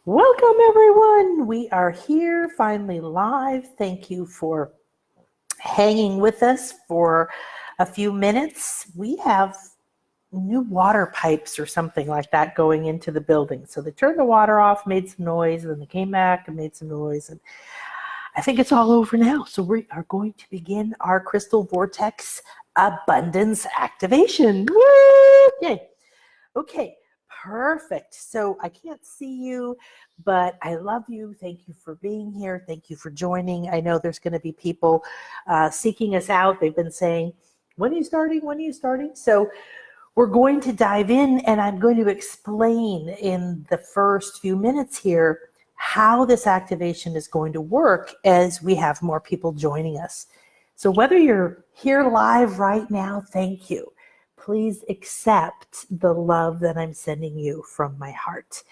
Welcome, everyone. We are here finally live. Thank you for hanging with us for a few minutes. We have new water pipes or something like that going into the building. So they turned the water off, made some noise, and then they came back and made some noise. And I think it's all over now. So we are going to begin our Crystal Vortex Abundance Activation. Woo! Yay. Okay, perfect. So I can't see you, but I love you. Thank you for being here. Thank you for joining. I know there's going to be people seeking us out. They've been saying, when are you starting? When are you starting? So we're going to dive in, and I'm going to explain in the first few minutes here how this activation is going to work as we have more people joining us. So whether you're here live right now, thank you. Please accept the love that I'm sending you from my heart.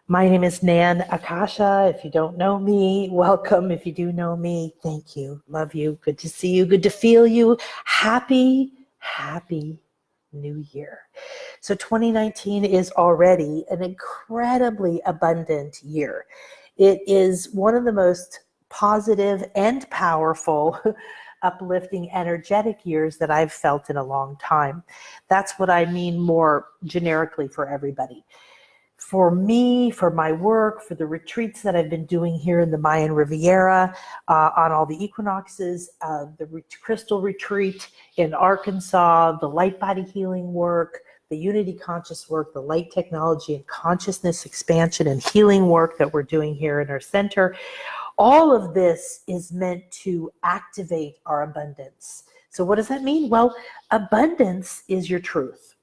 My name is Nan Akasha. If you don't know me, welcome. If you do know me, thank you. Love you. Good to see you. Good to feel you. Happy New Year. So 2019 is already an incredibly abundant year. It is one of the most positive and powerful uplifting, energetic years that I've felt in a long time. That's what I mean more generically for everybody. For me, for my work, for the retreats that I've been doing here in the Mayan Riviera, on all the equinoxes, the crystal retreat in Arkansas, the light body healing work, the unity conscious work, the light technology and consciousness expansion and healing work that we're doing here in our center. All of this is meant to activate our abundance. So what does that mean? Well, abundance is your truth.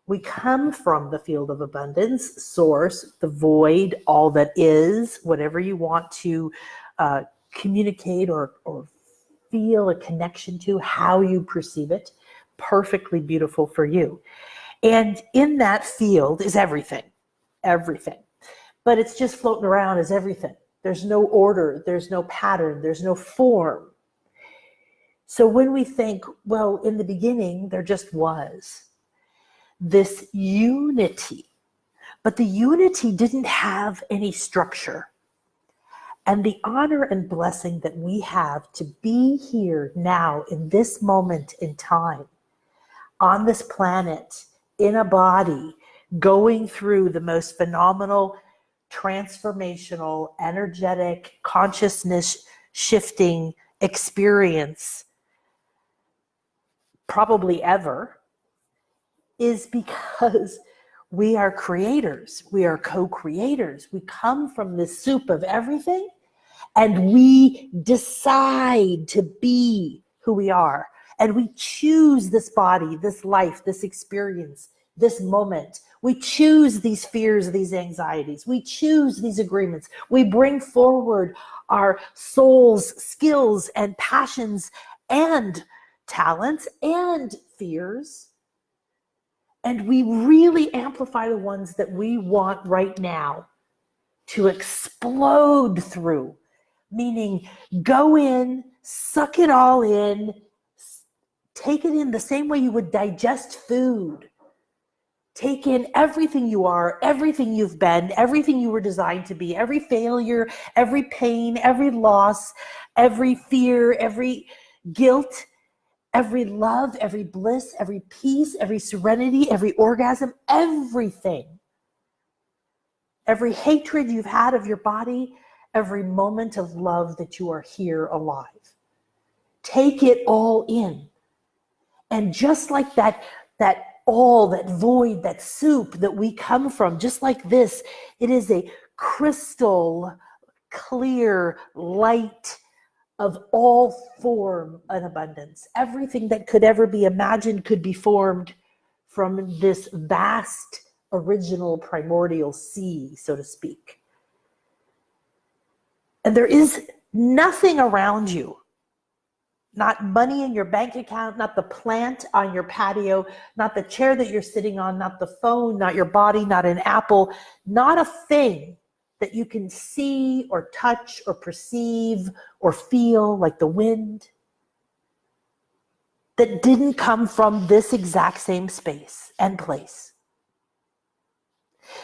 We come from the field of abundance, source, the void, all that is, whatever you want to communicate or feel a connection to, how you perceive it, perfectly beautiful for you. And in that field is everything. But it's just floating around as everything. There's no order, there's no pattern, there's no form. So when we think, well, in the beginning, there just was this unity, but the unity didn't have any structure. And the honor and blessing that we have to be here now in this moment in time, on this planet, in a body, going through the most phenomenal transformational, energetic, consciousness shifting experience probably ever, is because we are creators. We are co-creators. We come from the soup of everything, and we decide to be who we are. And we choose this body, this life, this experience, this moment. We choose these fears, these anxieties. We choose these agreements. We bring forward our soul's skills and passions and talents and fears. And we really amplify the ones that we want right now to explode through. Meaning, go in, suck it all in, take it in the same way you would digest food. Take in everything you are, everything you've been, everything you were designed to be, every failure, every pain, every loss, every fear, every guilt, every love, every bliss, every peace, every serenity, every orgasm, everything. Every hatred you've had of your body, every moment of love that you are here alive. Take it all in. And just like that all, that void, that soup that we come from, just like this, it is a crystal clear light of all form and abundance. Everything that could ever be imagined could be formed from this vast original primordial sea, so to speak. And there is nothing around you. Not money in your bank account, not the plant on your patio, not the chair that you're sitting on, not the phone, not your body, not an apple, not a thing that you can see or touch or perceive or feel, like the wind, that didn't come from this exact same space and place.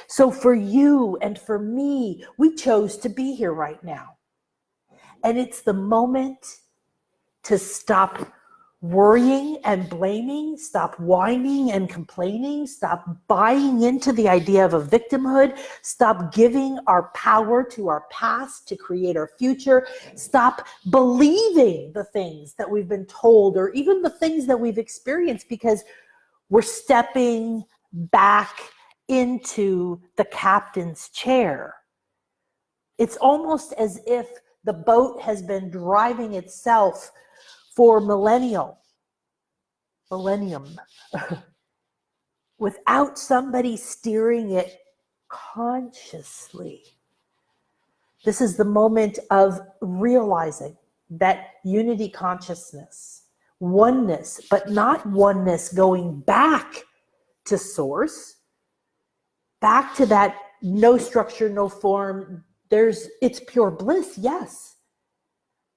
So for you and for me, we chose to be here right now. And it's the moment to stop worrying and blaming, stop whining and complaining, stop buying into the idea of a victimhood, stop giving our power to our past to create our future, stop believing the things that we've been told or even the things that we've experienced, because we're stepping back into the captain's chair. It's almost as if the boat has been driving itself for millennium, without somebody steering it consciously. This is the moment of realizing that unity consciousness, oneness, but not oneness going back to source, back to that no structure, no form. It's pure bliss, yes.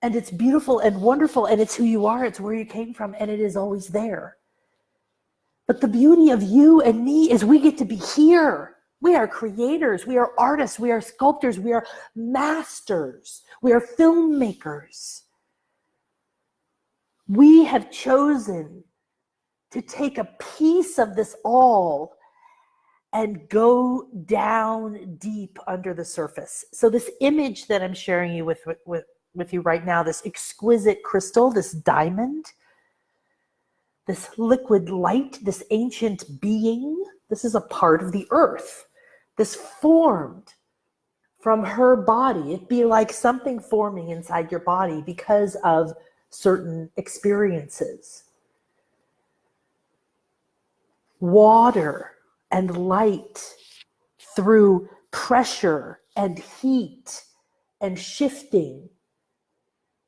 And it's beautiful and wonderful, and it's who you are, it's where you came from, and it is always there. But the beauty of you and me is we get to be here. We are creators, we are artists, we are sculptors, we are masters, we are filmmakers. We have chosen to take a piece of this all and go down deep under the surface. So this image that I'm sharing you with you right now, this exquisite crystal, this diamond, this liquid light, this ancient being, this is a part of the earth. This formed from her body. It'd be like something forming inside your body because of certain experiences. Water and light through pressure and heat and shifting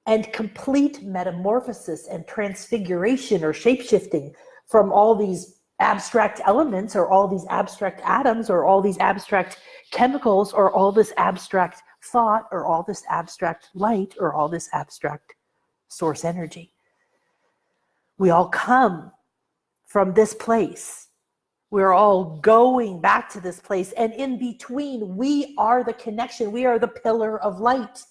and complete metamorphosis and transfiguration or shapeshifting from all these abstract elements or all these abstract atoms or all these abstract chemicals or all this abstract thought or all this abstract light or all this abstract source energy. We all come from this place. We're all going back to this place. And in between, we are the connection. We are the pillar of light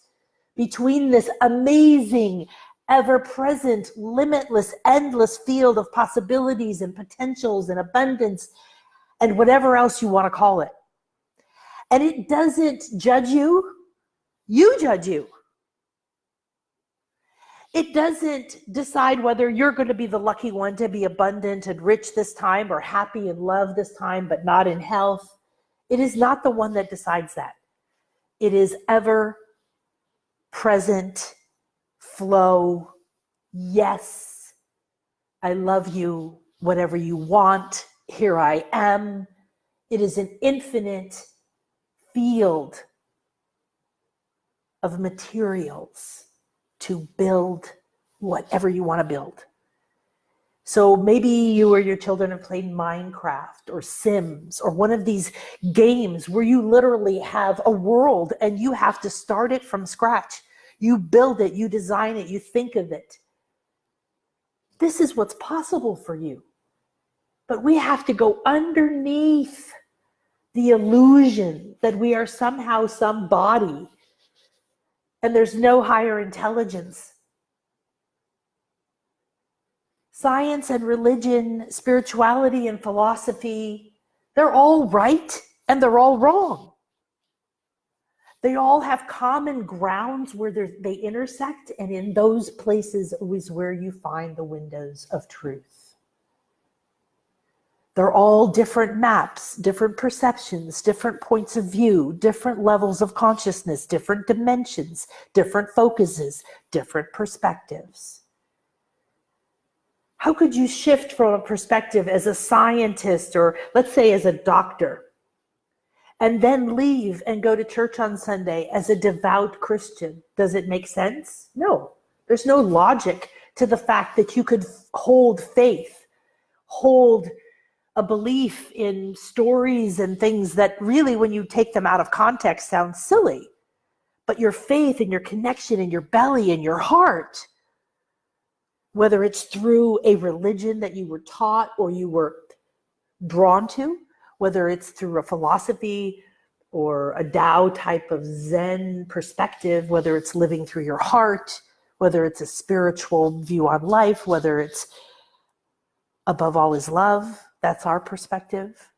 between this amazing, ever-present, limitless, endless field of possibilities and potentials and abundance and whatever else you want to call it. And it doesn't judge you. You judge you. It doesn't decide whether you're going to be the lucky one to be abundant and rich this time or happy and love this time, but not in health. It is not the one that decides that. It is ever present flow. Yes, I love you. Whatever you want, here I am. It is an infinite field of materials to build whatever you want to build. So maybe you or your children have played Minecraft or Sims or one of these games where you literally have a world and you have to start it from scratch. You build it, you design it, you think of it. This is what's possible for you. But we have to go underneath the illusion that we are somehow somebody and there's no higher intelligence. Science and religion, spirituality and philosophy, they're all right and they're all wrong. They all have common grounds where they intersect, and in those places is where you find the windows of truth. They're all different maps, different perceptions, different points of view, different levels of consciousness, different dimensions, different focuses, different perspectives. How could you shift from a perspective as a scientist or let's say as a doctor and then leave and go to church on Sunday as a devout Christian? Does it make sense? No. There's no logic to the fact that you could hold faith, hold a belief in stories and things that really, when you take them out of context, sound silly. But your faith and your connection in your belly and your heart, whether it's through a religion that you were taught or you were drawn to, whether it's through a philosophy or a Tao type of Zen perspective, whether it's living through your heart, whether it's a spiritual view on life, whether it's above all is love, that's our perspective.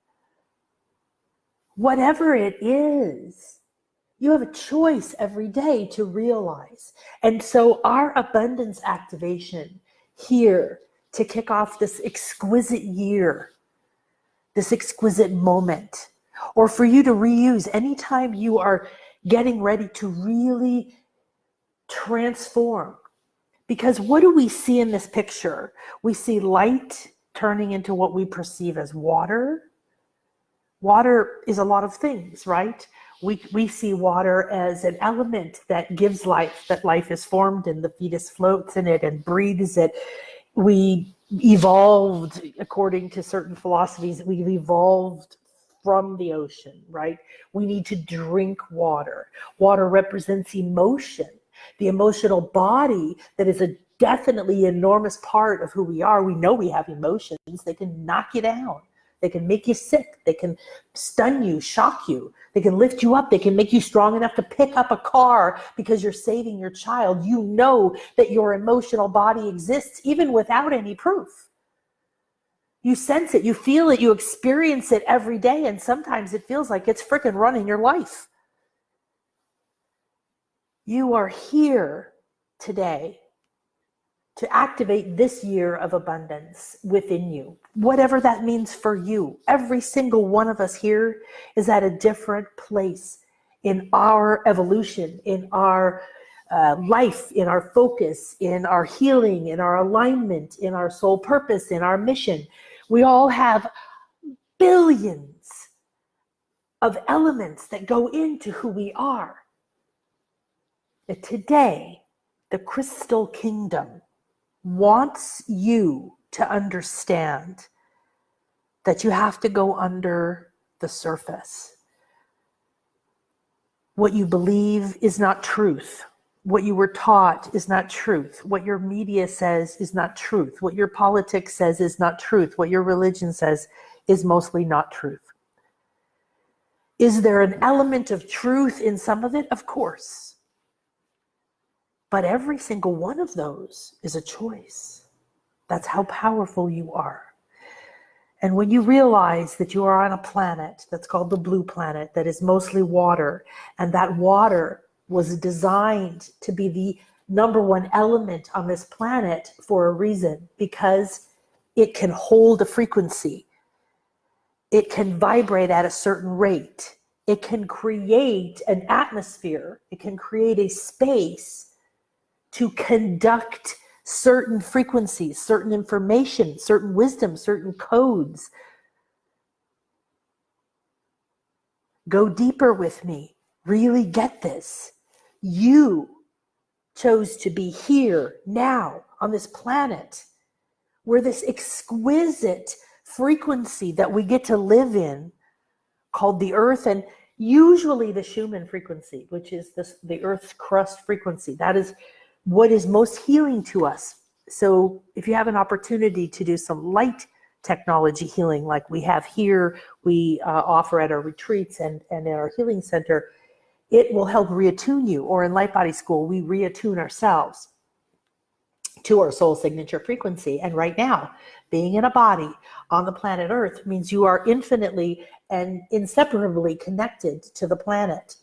Whatever it is, you have a choice every day to realize. And so our abundance activation here to kick off this exquisite year, this exquisite moment, or for you to reuse anytime you are getting ready to really transform. Because what do we see in this picture? We see light turning into what we perceive as water. Water is a lot of things, right? We see water as an element that gives life, that life is formed and the fetus floats in it and breathes it. We evolved, according to certain philosophies, we've evolved from the ocean, right? We need to drink water. Water represents emotion, the emotional body that is a definitely enormous part of who we are. We know we have emotions. They can knock you down. They can make you sick. They can stun you, shock you. They can lift you up. They can make you strong enough to pick up a car because you're saving your child. You know that your emotional body exists even without any proof. You sense it, you feel it, you experience it every day, and sometimes it feels like it's freaking running your life. You are here today to activate this year of abundance within you, whatever that means for you. Every single one of us here is at a different place in our evolution, in our life, in our focus, in our healing, in our alignment, in our soul purpose, in our mission. We all have billions of elements that go into who we are. And today, the crystal kingdom wants you to understand that you have to go under the surface. What you believe is not truth. What you were taught is not truth. What your media says is not truth. What your politics says is not truth. What your religion says is mostly not truth. Is there an element of truth in some of it? Of course. But every single one of those is a choice. That's how powerful you are. And when you realize that you are on a planet that's called the blue planet, that is mostly water, and that water was designed to be the number one element on this planet for a reason, because it can hold a frequency. It can vibrate at a certain rate. It can create an atmosphere. It can create a space to conduct certain frequencies, certain information, certain wisdom, certain codes. Go deeper with me. Really get this. You chose to be here now on this planet where this exquisite frequency that we get to live in called the earth, and usually the Schumann frequency, which is the earth's crust frequency. That is what is most healing to us. So if you have an opportunity to do some light technology healing like we have here, we offer at our retreats and in our healing center, it will help reattune you. Or in Light Body School, we reattune ourselves to our soul signature frequency. And right now, being in a body on the planet Earth means you are infinitely and inseparably connected to the planet,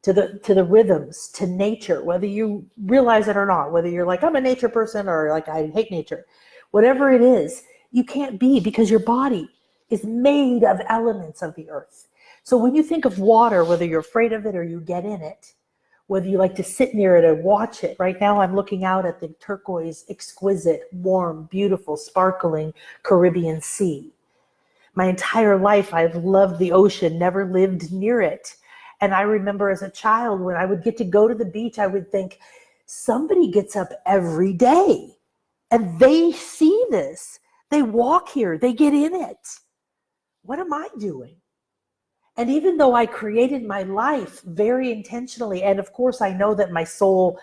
to the rhythms, to nature, whether you realize it or not, whether you're like, I'm a nature person, or like, I hate nature. Whatever it is, you can't be, because your body is made of elements of the earth. So when you think of water, whether you're afraid of it or you get in it, whether you like to sit near it and watch it. Right now I'm looking out at the turquoise, exquisite, warm, beautiful, sparkling Caribbean Sea. My entire life I've loved the ocean, never lived near it. And I remember as a child, when I would get to go to the beach, I would think, somebody gets up every day and they see this. They walk here, they get in it. What am I doing? And even though I created my life very intentionally, and of course I know that my soul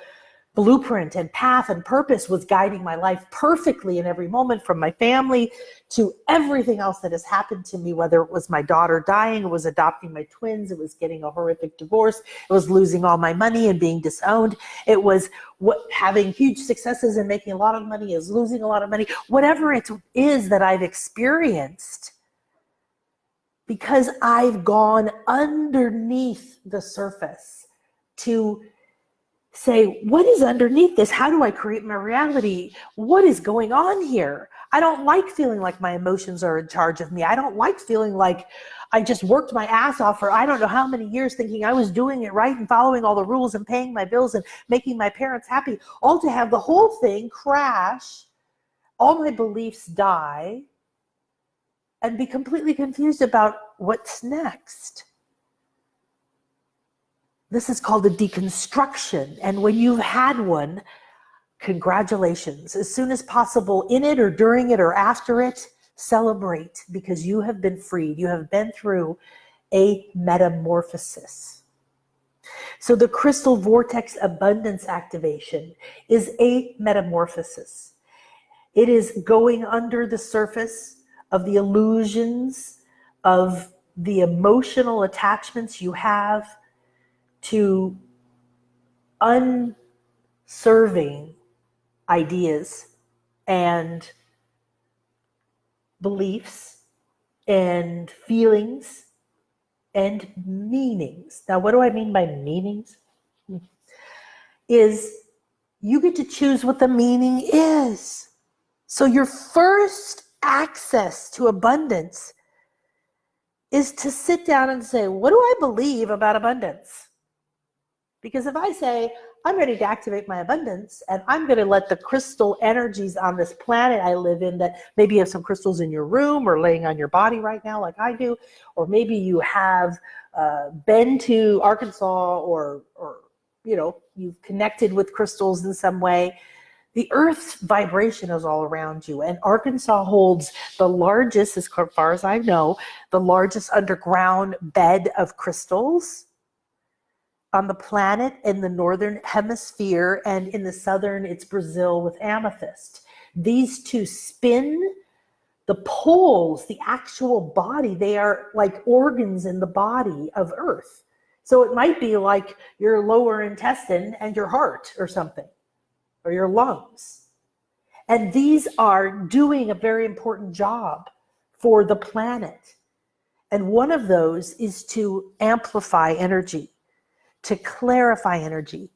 blueprint and path and purpose was guiding my life perfectly in every moment, from my family to everything else that has happened to me, whether it was my daughter dying, it was adopting my twins, it was getting a horrific divorce, it was losing all my money and being disowned, it was having huge successes and making a lot of money, is losing a lot of money, whatever it is that I've experienced, because I've gone underneath the surface to say, what is underneath this? How do I create my reality? What is going on here? I don't like feeling like my emotions are in charge of me. I don't like feeling like I just worked my ass off for I don't know how many years thinking I was doing it right and following all the rules and paying my bills and making my parents happy, all to have the whole thing crash, all my beliefs die, and be completely confused about what's next. This is called a deconstruction. And when you've had one, congratulations. As soon as possible, in it or during it or after it, celebrate, because you have been freed. You have been through a metamorphosis. So the crystal vortex abundance activation is a metamorphosis. It is going under the surface of the illusions, of the emotional attachments you have to unserving ideas and beliefs and feelings and meanings. Now, what do I mean by meanings? Is you get to choose what the meaning is. So your first access to abundance is to sit down and say, what do I believe about abundance? Because if I say, I'm ready to activate my abundance, and I'm going to let the crystal energies on this planet I live in, that maybe you have some crystals in your room or laying on your body right now like I do, or maybe you have been to Arkansas or you've connected with crystals in some way. The Earth's vibration is all around you, and Arkansas holds the largest, as far as I know, the largest underground bed of crystals on the planet in the northern hemisphere, and in the southern, it's Brazil with amethyst. These two spin the poles, the actual body. They are like organs in the body of Earth. So it might be like your lower intestine and your heart or something, or your lungs. And these are doing a very important job for the planet. And one of those is to amplify energy, to clarify energy,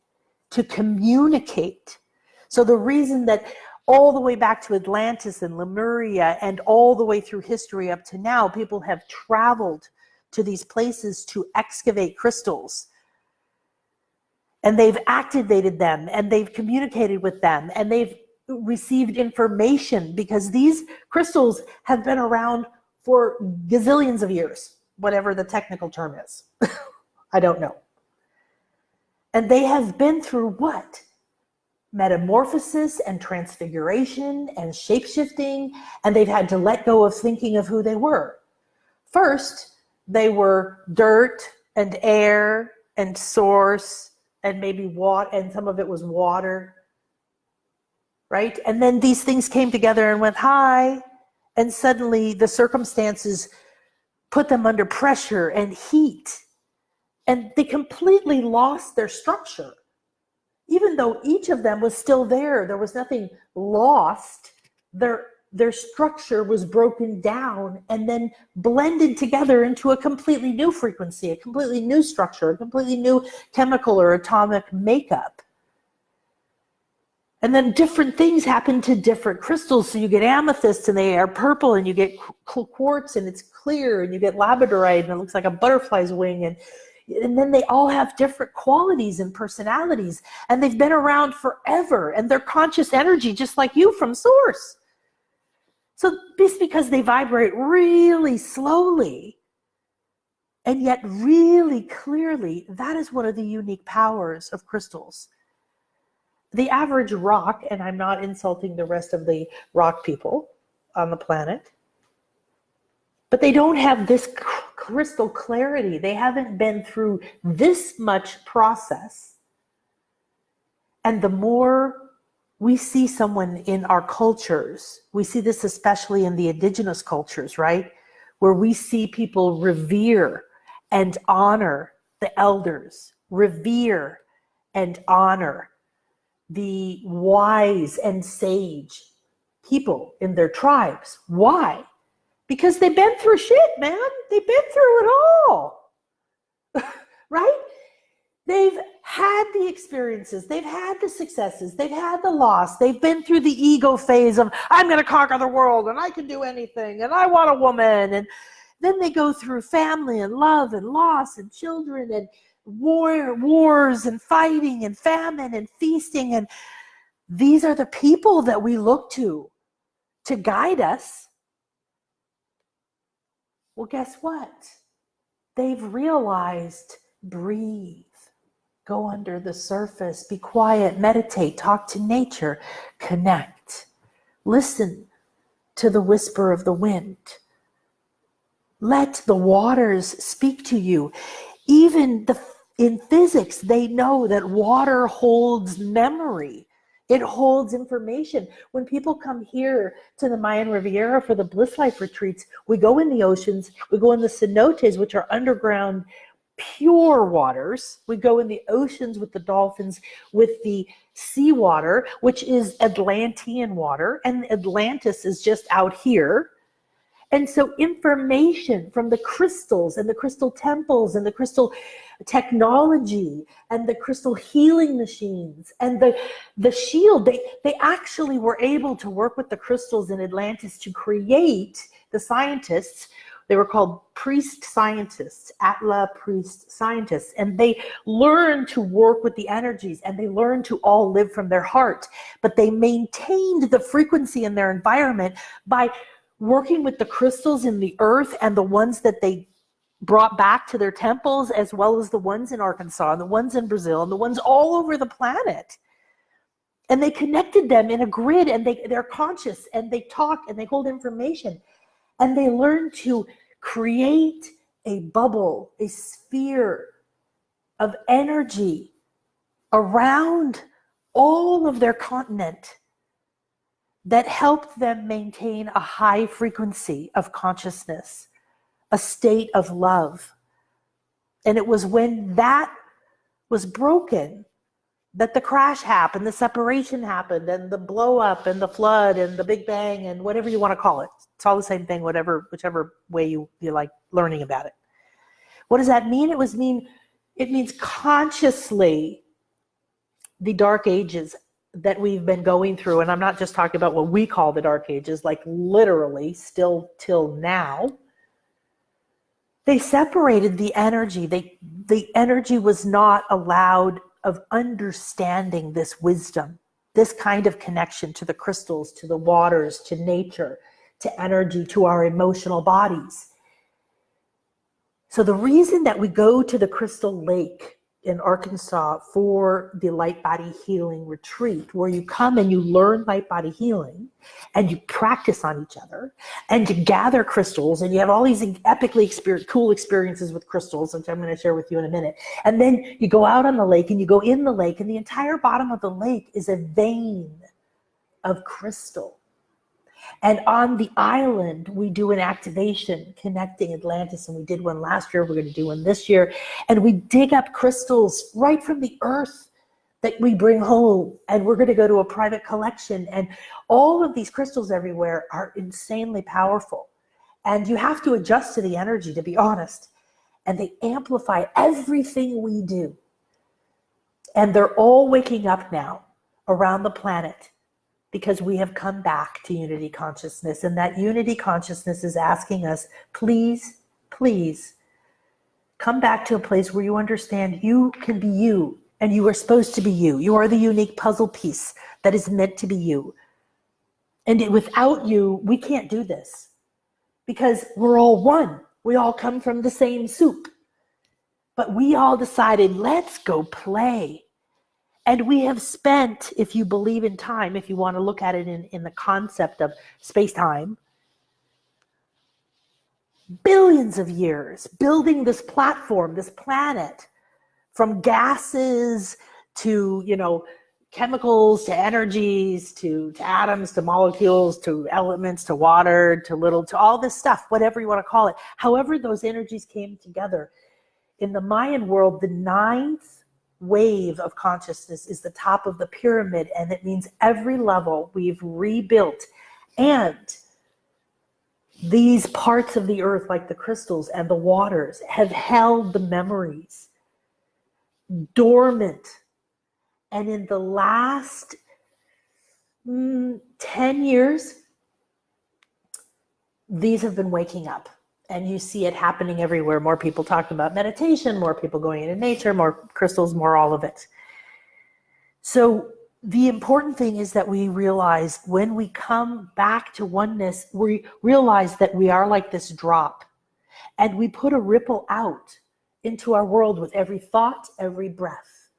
to communicate. So the reason that all the way back to Atlantis and Lemuria and all the way through history up to now, people have traveled to these places to excavate crystals. And they've activated them, and they've communicated with them, and they've received information, because these crystals have been around for gazillions of years, whatever the technical term is. I don't know. And they have been through what? Metamorphosis and transfiguration and shapeshifting, and they've had to let go of thinking of who they were. First, they were dirt and air and source and maybe water, and some of it was water, right? And then these things came together and went, hi, and suddenly the circumstances put them under pressure and heat. And they completely lost their structure. Even though each of them was still there, there was nothing lost. Their structure was broken down and then blended together into a completely new frequency, a completely new structure, a completely new chemical or atomic makeup. And then different things happen to different crystals. So you get amethyst and they are purple, and you get quartz and it's clear, and you get labradorite and it looks like a butterfly's wing, and then they all have different qualities and personalities, and they've been around forever, and they're conscious energy just like you from source. So just because they vibrate really slowly and yet really clearly, that is one of the unique powers of crystals. The average rock, and I'm not insulting the rest of the rock people on the planet, but they don't have this crystal clarity. They haven't been through this much process. And the more we see someone in our cultures, we see this especially in the indigenous cultures, right? Where we see people revere and honor the elders, revere and honor the wise and sage people in their tribes. Why? Because they've been through shit, man. They've been through it all, right? They've had the experiences, they've had the successes, they've had the loss, they've been through the ego phase of, I'm going to conquer the world and I can do anything and I want a woman. And then they go through family and love and loss and children and wars and fighting and famine and feasting. And these are the people that we look to guide us. Well, guess what? They've realized, breathe. Go under the surface, be quiet, meditate, talk to nature, connect. Listen to the whisper of the wind. Let the waters speak to you. Even in physics, they know that water holds memory. It holds information. When people come here to the Mayan Riviera for the Bliss Life retreats, we go in the oceans, we go in the cenotes, which are underground pure waters. We go in the oceans with the dolphins, with the seawater, which is Atlantean water, and Atlantis is just out here. And so information from the crystals and the crystal temples and the crystal technology and the crystal healing machines and the shield, they actually were able to work with the crystals in Atlantis to create, the scientists, they were called priest scientists, Atla priest scientists, and they learned to work with the energies and they learned to all live from their heart. But they maintained the frequency in their environment by working with the crystals in the earth and the ones that they brought back to their temples, as well as the ones in Arkansas and the ones in Brazil and the ones all over the planet. And they connected them in a grid, and they're conscious and they talk and they hold information. And they learn to create a bubble, a sphere of energy around all of their continent that helped them maintain a high frequency of consciousness, a state of love. And it was when that was broken that the crash happened, the separation happened, and the blow up and the flood and the Big Bang and whatever you want to call it. It's all the same thing, whichever way you like learning about it. What does that mean? It means consciously the dark ages that we've been going through, and I'm not just talking about what we call the dark ages, like literally still till now. They separated the energy. The energy was not allowed of understanding this wisdom, this kind of connection to the crystals, to the waters, to nature, to energy, to our emotional bodies. So the reason that we go to the Crystal Lake in Arkansas for the light body healing retreat, where you come and you learn light body healing and you practice on each other and you gather crystals and you have all these epically cool experiences with crystals, which I'm going to share with you in a minute. And then you go out on the lake and you go in the lake, and the entire bottom of the lake is a vein of crystal. And on the island, we do an activation connecting Atlantis, and we did one last year. We're going to do one this year. And we dig up crystals right from the earth that we bring home. And we're going to go to a private collection. And all of these crystals everywhere are insanely powerful. And you have to adjust to the energy, to be honest. And they amplify everything we do. And they're all waking up now around the planet, because we have come back to unity consciousness. And that unity consciousness is asking us, please, please, come back to a place where you understand you can be you, and you are supposed to be you. You are the unique puzzle piece that is meant to be you. And without you, we can't do this, because we're all one. We all come from the same soup. But we all decided, let's go play. And we have spent, if you believe in time, if you want to look at it in the concept of space-time, billions of years building this platform, this planet, from gases to, chemicals to energies to atoms to molecules to elements to water to all this stuff, whatever you want to call it. However those energies came together. In the Mayan world, the ninth wave of consciousness is the top of the pyramid, and it means every level we've rebuilt. And these parts of the earth, like the crystals and the waters, have held the memories dormant. And in the last 10 years, these have been waking up. And you see it happening everywhere. More people talking about meditation, more people going into nature, more crystals, more all of it. So the important thing is that we realize when we come back to oneness, we realize that we are like this drop. And we put a ripple out into our world with every thought, every breath,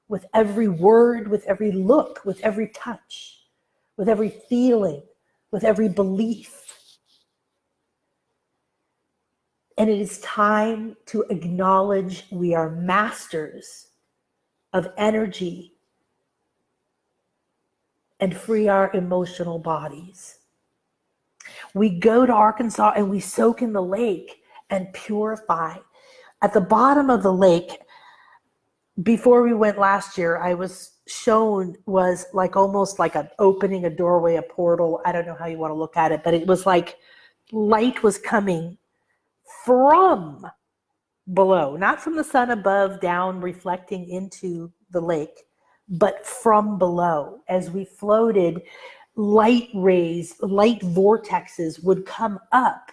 with every word, with every look, with every touch, with every feeling, with every belief. And it is time to acknowledge we are masters of energy and free our emotional bodies. We go to Arkansas and we soak in the lake and purify. At the bottom of the lake, before we went last year, I was shown was like almost like opening a doorway, a portal. I don't know how you want to look at it, but it was like light was coming from below, not from the sun above, down, reflecting into the lake, but from below. As we floated, light rays, light vortexes would come up,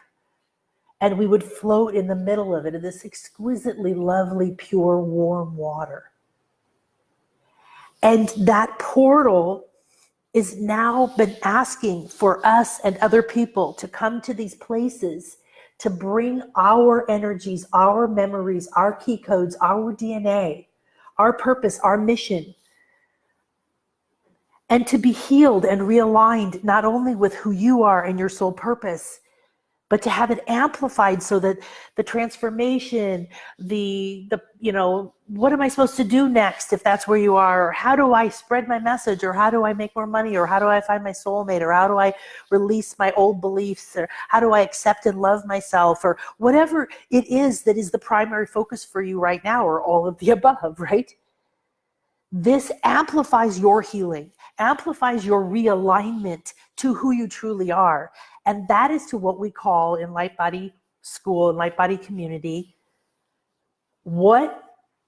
and we would float in the middle of it in this exquisitely lovely, pure, warm water. And that portal is now been asking for us and other people to come to these places to bring our energies, our memories, our key codes, our DNA, our purpose, our mission, and to be healed and realigned not only with who you are and your soul purpose, but to have it amplified so that the transformation, the what am I supposed to do next if that's where you are? Or how do I spread my message? Or how do I make more money? Or how do I find my soulmate? Or how do I release my old beliefs? Or how do I accept and love myself? Or whatever it is that is the primary focus for you right now, or all of the above, right? This amplifies your healing, amplifies your realignment to who you truly are. And that is to what we call in Light Body School and Light Body Community, what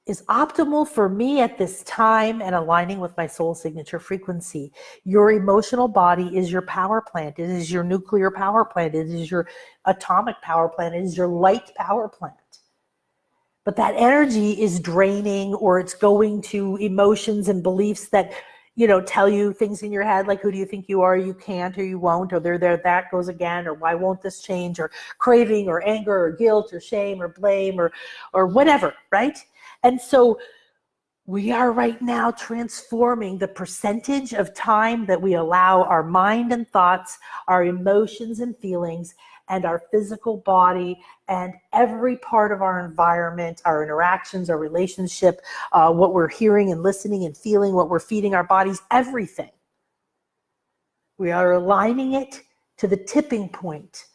is optimal for me at this time and aligning with my soul signature frequency. Your emotional body is your power plant. It is your nuclear power plant. It is your atomic power plant. It is your light power plant. But that energy is draining, or it's going to emotions and beliefs that tell you things in your head like, who do you think you are? You can't, or you won't, or there, that goes again, or why won't this change, or craving, or anger, or guilt, or shame, or blame, or whatever, right? And so we are right now transforming the percentage of time that we allow our mind and thoughts, our emotions and feelings, and our physical body, and every part of our environment, our interactions, our relationship, what we're hearing and listening and feeling, what we're feeding our bodies, everything. We are aligning it to the tipping point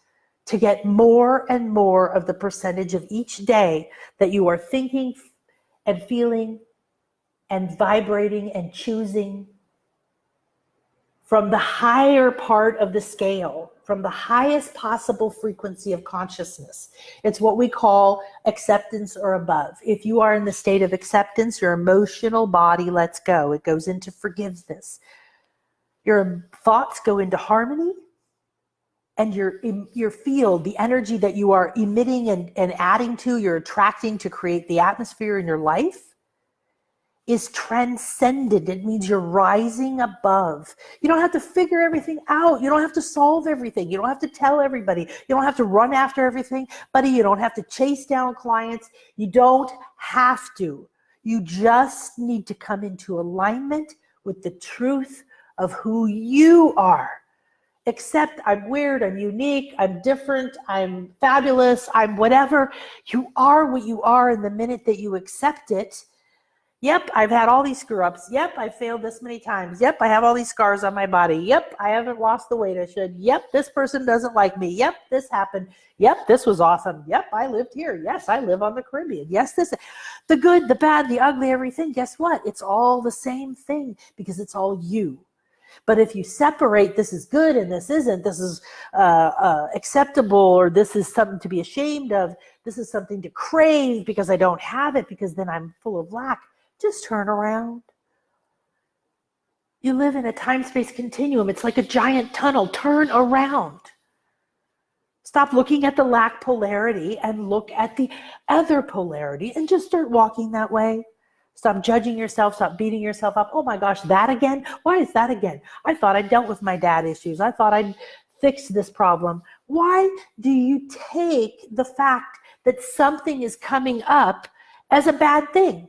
to get more and more of the percentage of each day that you are thinking and feeling and vibrating and choosing from the higher part of the scale, from the highest possible frequency of consciousness. It's what we call acceptance or above. If you are in the state of acceptance, your emotional body lets go. It goes into forgiveness. Your thoughts go into harmony, and your field, the energy that you are emitting and adding to, you're attracting to create the atmosphere in your life, is transcendent. It means you're rising above. You don't have to figure everything out. You don't have to solve everything. You don't have to tell everybody. You don't have to run after everything, buddy. You don't have to chase down clients. You don't have to. You just need to come into alignment with the truth of who you are. Except I'm weird, I'm unique, I'm different, I'm fabulous, I'm whatever. You are what you are, and the minute that you accept it, Yep, I've had all these screw ups. Yep, I failed this many times. Yep, I have all these scars on my body. Yep, I haven't lost the weight I should. Yep, this person doesn't like me. Yep, this happened. Yep, this was awesome. Yep, I lived here. Yes, I live on the Caribbean. Yes, the good, the bad, the ugly, everything. Guess what? It's all the same thing because it's all you. But if you separate, this is good and this isn't, this is acceptable, or this is something to be ashamed of, this is something to crave because I don't have it, because then I'm full of lack, just turn around. You live in a time-space continuum. It's like a giant tunnel. Turn around. Stop looking at the lack polarity and look at the other polarity and just start walking that way. Stop judging yourself. Stop beating yourself up. Oh my gosh, that again? Why is that again? I thought I dealt with my dad issues. I thought I'd fixed this problem. Why do you take the fact that something is coming up as a bad thing?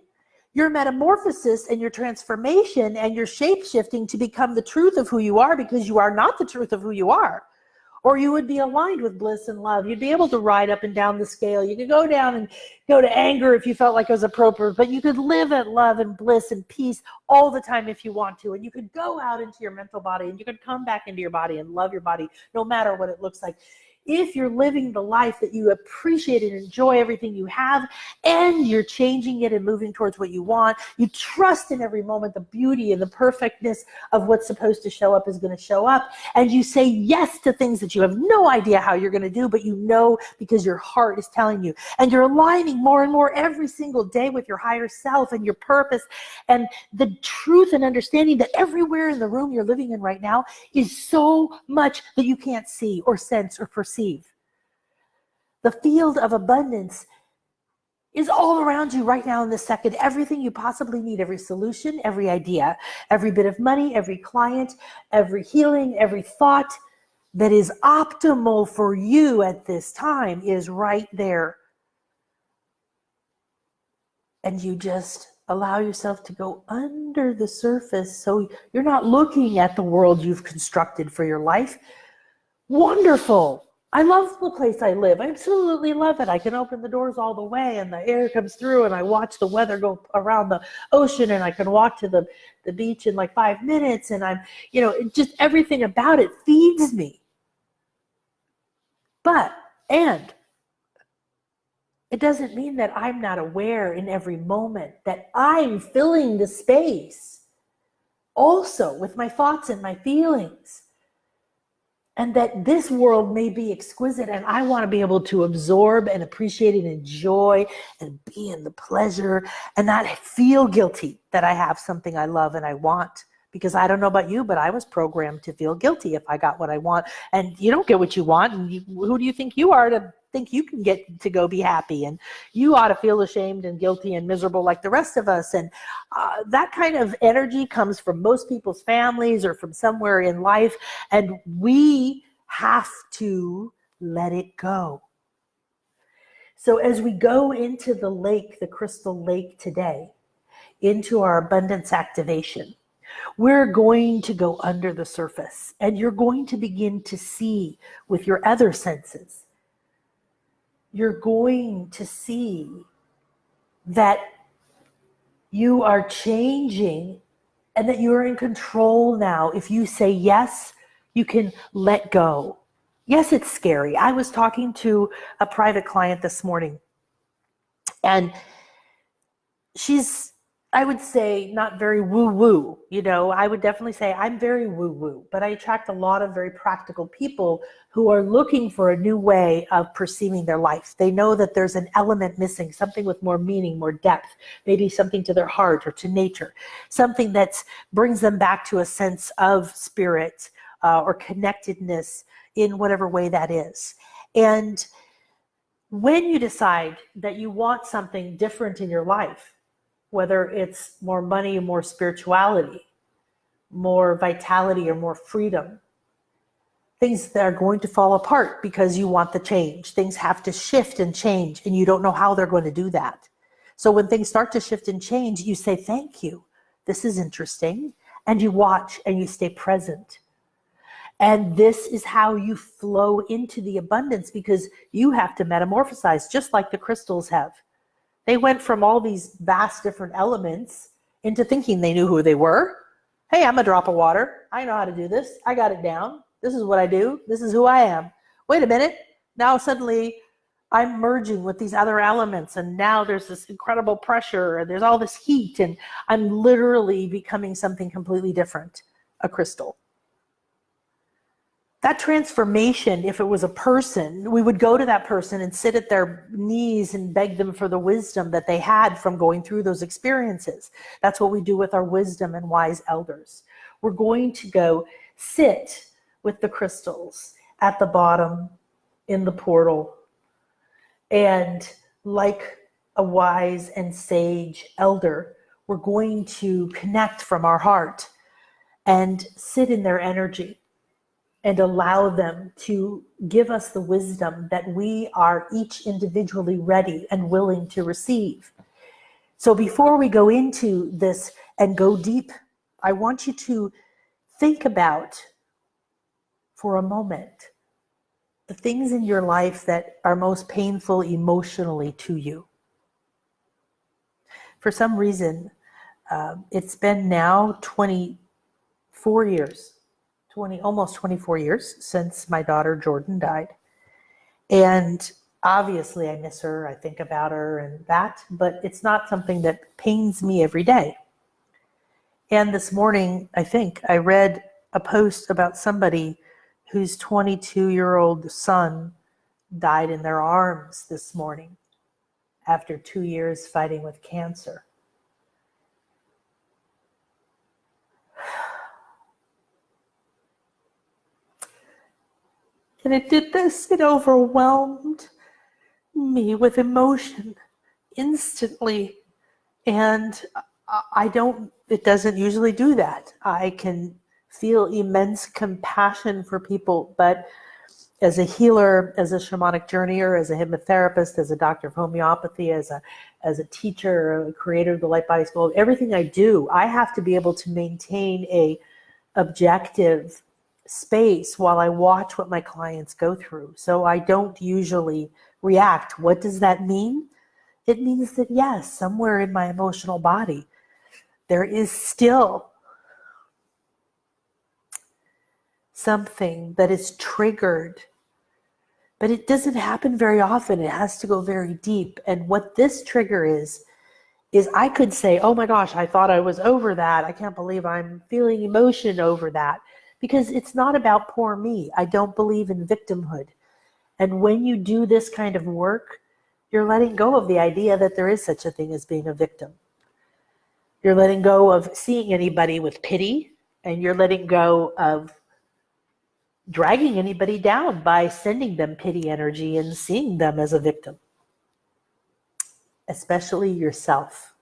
Your metamorphosis and your transformation and your shape-shifting to become the truth of who you are, because you are not the truth of who you are. Or you would be aligned with bliss and love. You'd be able to ride up and down the scale. You could go down and go to anger if you felt like it was appropriate, but you could live at love and bliss and peace all the time if you want to. And you could go out into your mental body and you could come back into your body and love your body no matter what it looks like. If you're living the life that you appreciate and enjoy everything you have, and you're changing it and moving towards what you want, you trust in every moment the beauty and the perfectness of what's supposed to show up is going to show up, and you say yes to things that you have no idea how you're going to do, but you know because your heart is telling you, and you're aligning more and more every single day with your higher self and your purpose and the truth, and understanding that everywhere in the room you're living in right now is so much that you can't see or sense or perceive. The field of abundance is all around you right now in this second. Everything you possibly need, every solution, every idea, every bit of money, every client, every healing, every thought that is optimal for you at this time is right there. And you just allow yourself to go under the surface so you're not looking at the world you've constructed for your life. Wonderful. I love the place I live. I absolutely love it. I can open the doors all the way and the air comes through, and I watch the weather go around the ocean, and I can walk to the beach in like 5 minutes, and I'm, just everything about it feeds me. And it doesn't mean that I'm not aware in every moment that I'm filling the space also with my thoughts and my feelings. And that this world may be exquisite, and I want to be able to absorb and appreciate and enjoy and be in the pleasure and not feel guilty that I have something I love and I want. Because I don't know about you, but I was programmed to feel guilty if I got what I want. And you don't get what you want. And who do you think you are to think you can get to go be happy? And you ought to feel ashamed and guilty and miserable like the rest of us. And that kind of energy comes from most people's families or from somewhere in life. And we have to let it go. So as we go into the lake, the crystal lake today, into our abundance activation, we're going to go under the surface, and you're going to begin to see with your other senses. You're going to see that you are changing and that you're in control now. If you say yes, you can let go. Yes, it's scary. I was talking to a private client this morning, and she's, I would say, not very woo-woo. I would definitely say I'm very woo-woo, but I attract a lot of very practical people who are looking for a new way of perceiving their life. They know that there's an element missing, something with more meaning, more depth, maybe something to their heart or to nature, something that brings them back to a sense of spirit or connectedness in whatever way that is. And when you decide that you want something different in your life, whether it's more money, more spirituality, more vitality, or more freedom, things that are going to fall apart because you want the change. Things have to shift and change, and you don't know how they're going to do that. So when things start to shift and change, you say, thank you. This is interesting. And you watch and you stay present. And this is how you flow into the abundance, because you have to metamorphosize just like the crystals have. They went from all these vast different elements into thinking they knew who they were. Hey, I'm a drop of water. I know how to do this. I got it down. This is what I do. This is who I am. Wait a minute. Now suddenly I'm merging with these other elements, and now there's this incredible pressure, and there's all this heat, and I'm literally becoming something completely different, a crystal. That transformation, if it was a person, we would go to that person and sit at their knees and beg them for the wisdom that they had from going through those experiences. That's what we do with our wisdom and wise elders. We're going to go sit with the crystals at the bottom in the portal. And like a wise and sage elder, we're going to connect from our heart and sit in their energy and allow them to give us the wisdom that we are each individually ready and willing to receive. So before we go into this and go deep, I want you to think about for a moment the things in your life that are most painful emotionally to you. For some reason, it's been now 24 years, almost 24 years since my daughter Jordan died. And obviously I miss her, I think about her and that, but it's not something that pains me every day. And this morning, I think I read a post about somebody whose 22-year-old son died in their arms this morning after 2 years fighting with cancer. And it did this, it overwhelmed me with emotion instantly. And it doesn't usually do that. I can feel immense compassion for people, but as a healer, as a shamanic journeyer, as a hypnotherapist, as a doctor of homeopathy, as a teacher, a creator of the Light Body School, everything I do, I have to be able to maintain a objective space while I watch what my clients go through. So I don't usually react. What does that mean? It means that yes, somewhere in my emotional body, there is still something that is triggered, but it doesn't happen very often. It has to go very deep. And what this trigger is I could say, oh my gosh, I thought I was over that. I can't believe I'm feeling emotion over that, because it's not about poor me. I don't believe in victimhood. And when you do this kind of work, you're letting go of the idea that there is such a thing as being a victim. You're letting go of seeing anybody with pity, and you're letting go of dragging anybody down by sending them pity energy and seeing them as a victim, especially yourself.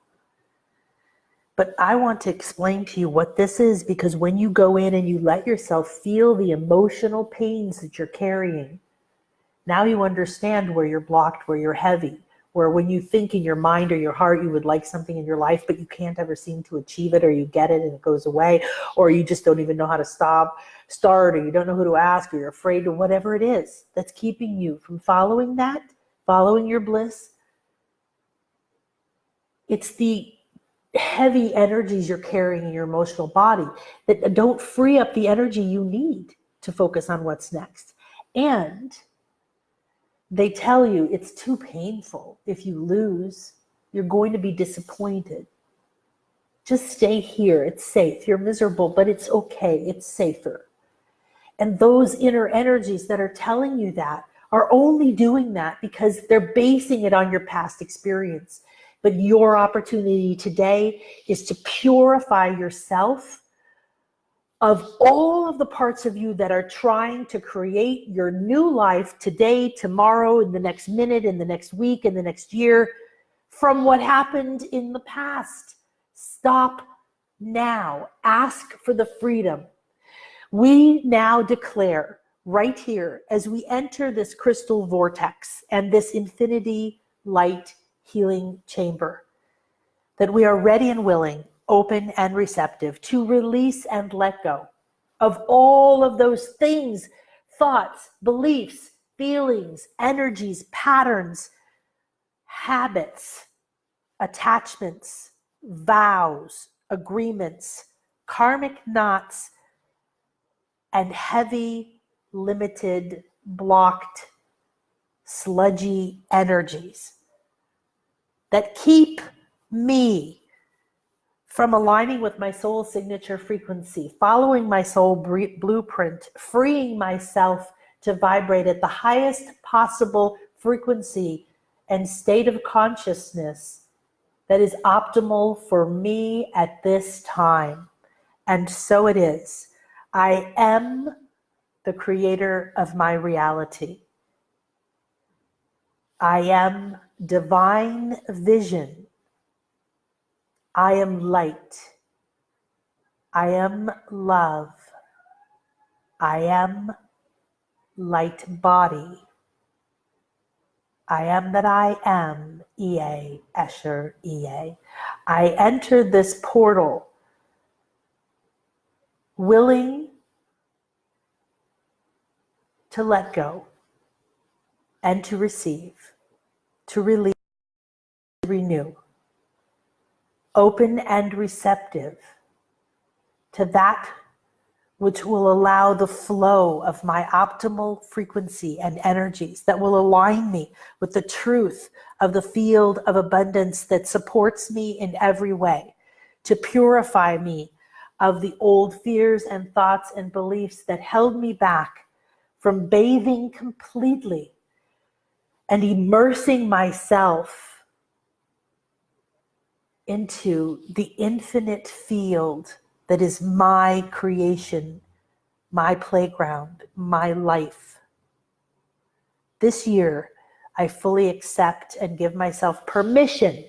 But I want to explain to you what this is, because when you go in and you let yourself feel the emotional pains that you're carrying, now you understand where you're blocked, where you're heavy, where when you think in your mind or your heart you would like something in your life, but you can't ever seem to achieve it, or you get it and it goes away, or you just don't even know how to start, or you don't know who to ask, or you're afraid, or whatever it is that's keeping you from following that, following your bliss. It's the heavy energies you're carrying in your emotional body that don't free up the energy you need to focus on what's next. And they tell you it's too painful. If you lose, you're going to be disappointed. Just stay here. It's safe. You're miserable, but it's okay. It's safer. And those inner energies that are telling you that are only doing that because they're basing it on your past experience. But your opportunity today is to purify yourself of all of the parts of you that are trying to create your new life today, tomorrow, in the next minute, in the next week, in the next year, from what happened in the past. Stop now. Ask for the freedom. We now declare right here, as we enter this crystal vortex and this infinity light healing chamber, that we are ready and willing, open and receptive to release and let go of all of those things, thoughts, beliefs, feelings, energies, patterns, habits attachments, vows, agreements, karmic knots, and heavy, limited, blocked, sludgy energies that keep me from aligning with my soul signature frequency, following my soul blueprint, freeing myself to vibrate at the highest possible frequency and state of consciousness that is optimal for me at this time. And so it is. I am the creator of my reality. I am divine vision. I am light. I am love. I am light body. I am that I am, EA, Escher, EA. I entered this portal willing to let go and to receive, to release, to renew, open and receptive to that which will allow the flow of my optimal frequency and energies that will align me with the truth of the field of abundance that supports me in every way, to purify me of the old fears and thoughts and beliefs that held me back from bathing completely and immersing myself into the infinite field that is my creation, my playground, my life. This year, I fully accept and give myself permission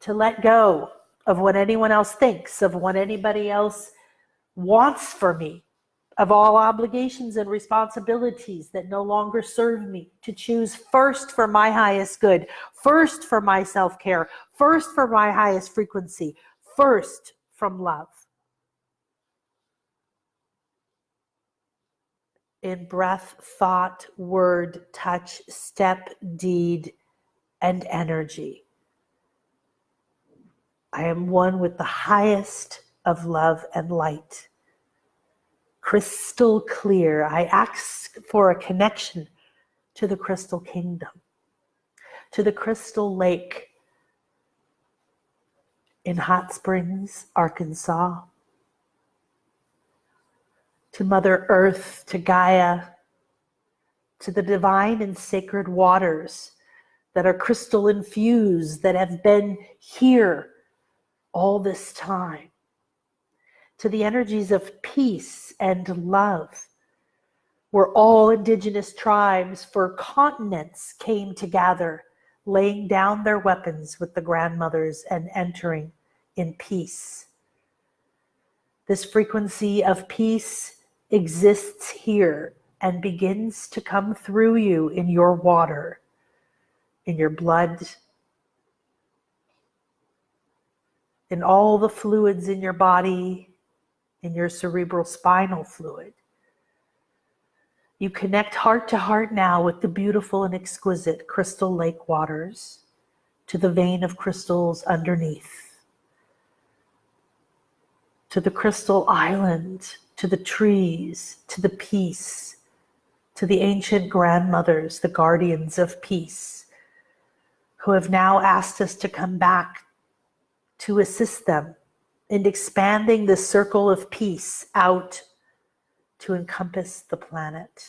to let go of what anyone else thinks, of what anybody else wants for me, of all obligations and responsibilities that no longer serve me, to choose first for my highest good, first for my self-care, first for my highest frequency, first from love. In breath, thought, word, touch, step, deed, and energy, I am one with the highest of love and light. Crystal clear. I ask for a connection to the crystal kingdom, to the crystal lake in Hot Springs, Arkansas, to Mother Earth, to Gaia, to the divine and sacred waters that are crystal infused, that have been here all this time, to the energies of peace and love, where all indigenous tribes for continents came together, laying down their weapons with the grandmothers and entering in peace. This frequency of peace exists here and begins to come through you in your water, in your blood, in all the fluids in your body, in your cerebral spinal fluid. You connect heart to heart now with the beautiful and exquisite crystal lake waters, to the vein of crystals underneath, to the crystal island, to the trees, to the peace, to the ancient grandmothers, the guardians of peace, who have now asked us to come back to assist them in expanding the circle of peace out to encompass the planet.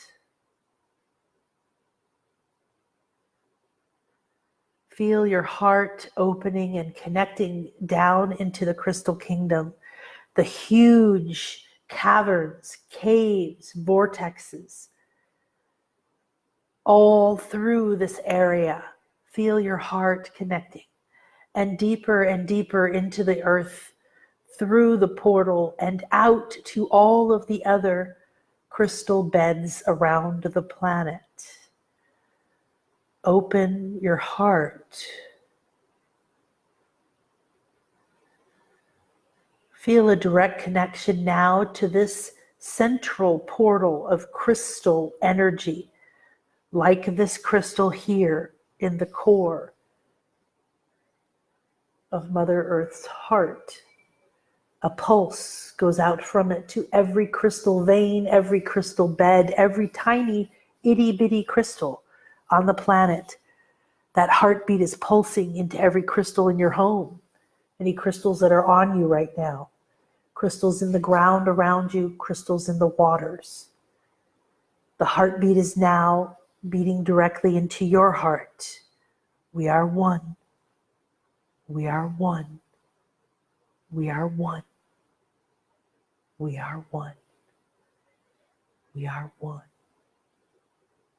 Feel your heart opening and connecting down into the crystal kingdom, the huge caverns, caves, vortexes, all through this area. Feel your heart connecting and deeper into the earth, through the portal and out to all of the other crystal beds around the planet. Open your heart. Feel a direct connection now to this central portal of crystal energy, like this crystal here in the core, of Mother Earth's heart. A pulse goes out from it to every crystal vein, every crystal bed, every tiny itty bitty crystal on the planet. That heartbeat is pulsing into every crystal in your home. Any crystals that are on you right now. Crystals in the ground around you, crystals in the waters. The heartbeat is now beating directly into your heart. We are one. We are one. We are one. We are one. We are one.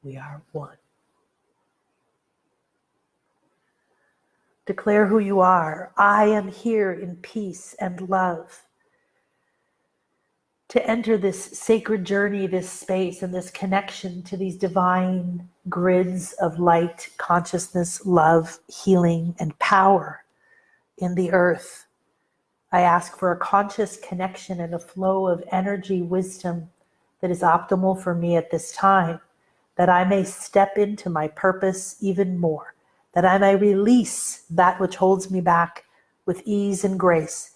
We are one. Declare who you are. I am here in peace and love. To enter this sacred journey, this space, and this connection to these divine grids of light, consciousness, love, healing, and power in the earth. I ask for a conscious connection and a flow of energy, wisdom that is optimal for me at this time, that I may step into my purpose even more, that I may release that which holds me back with ease and grace,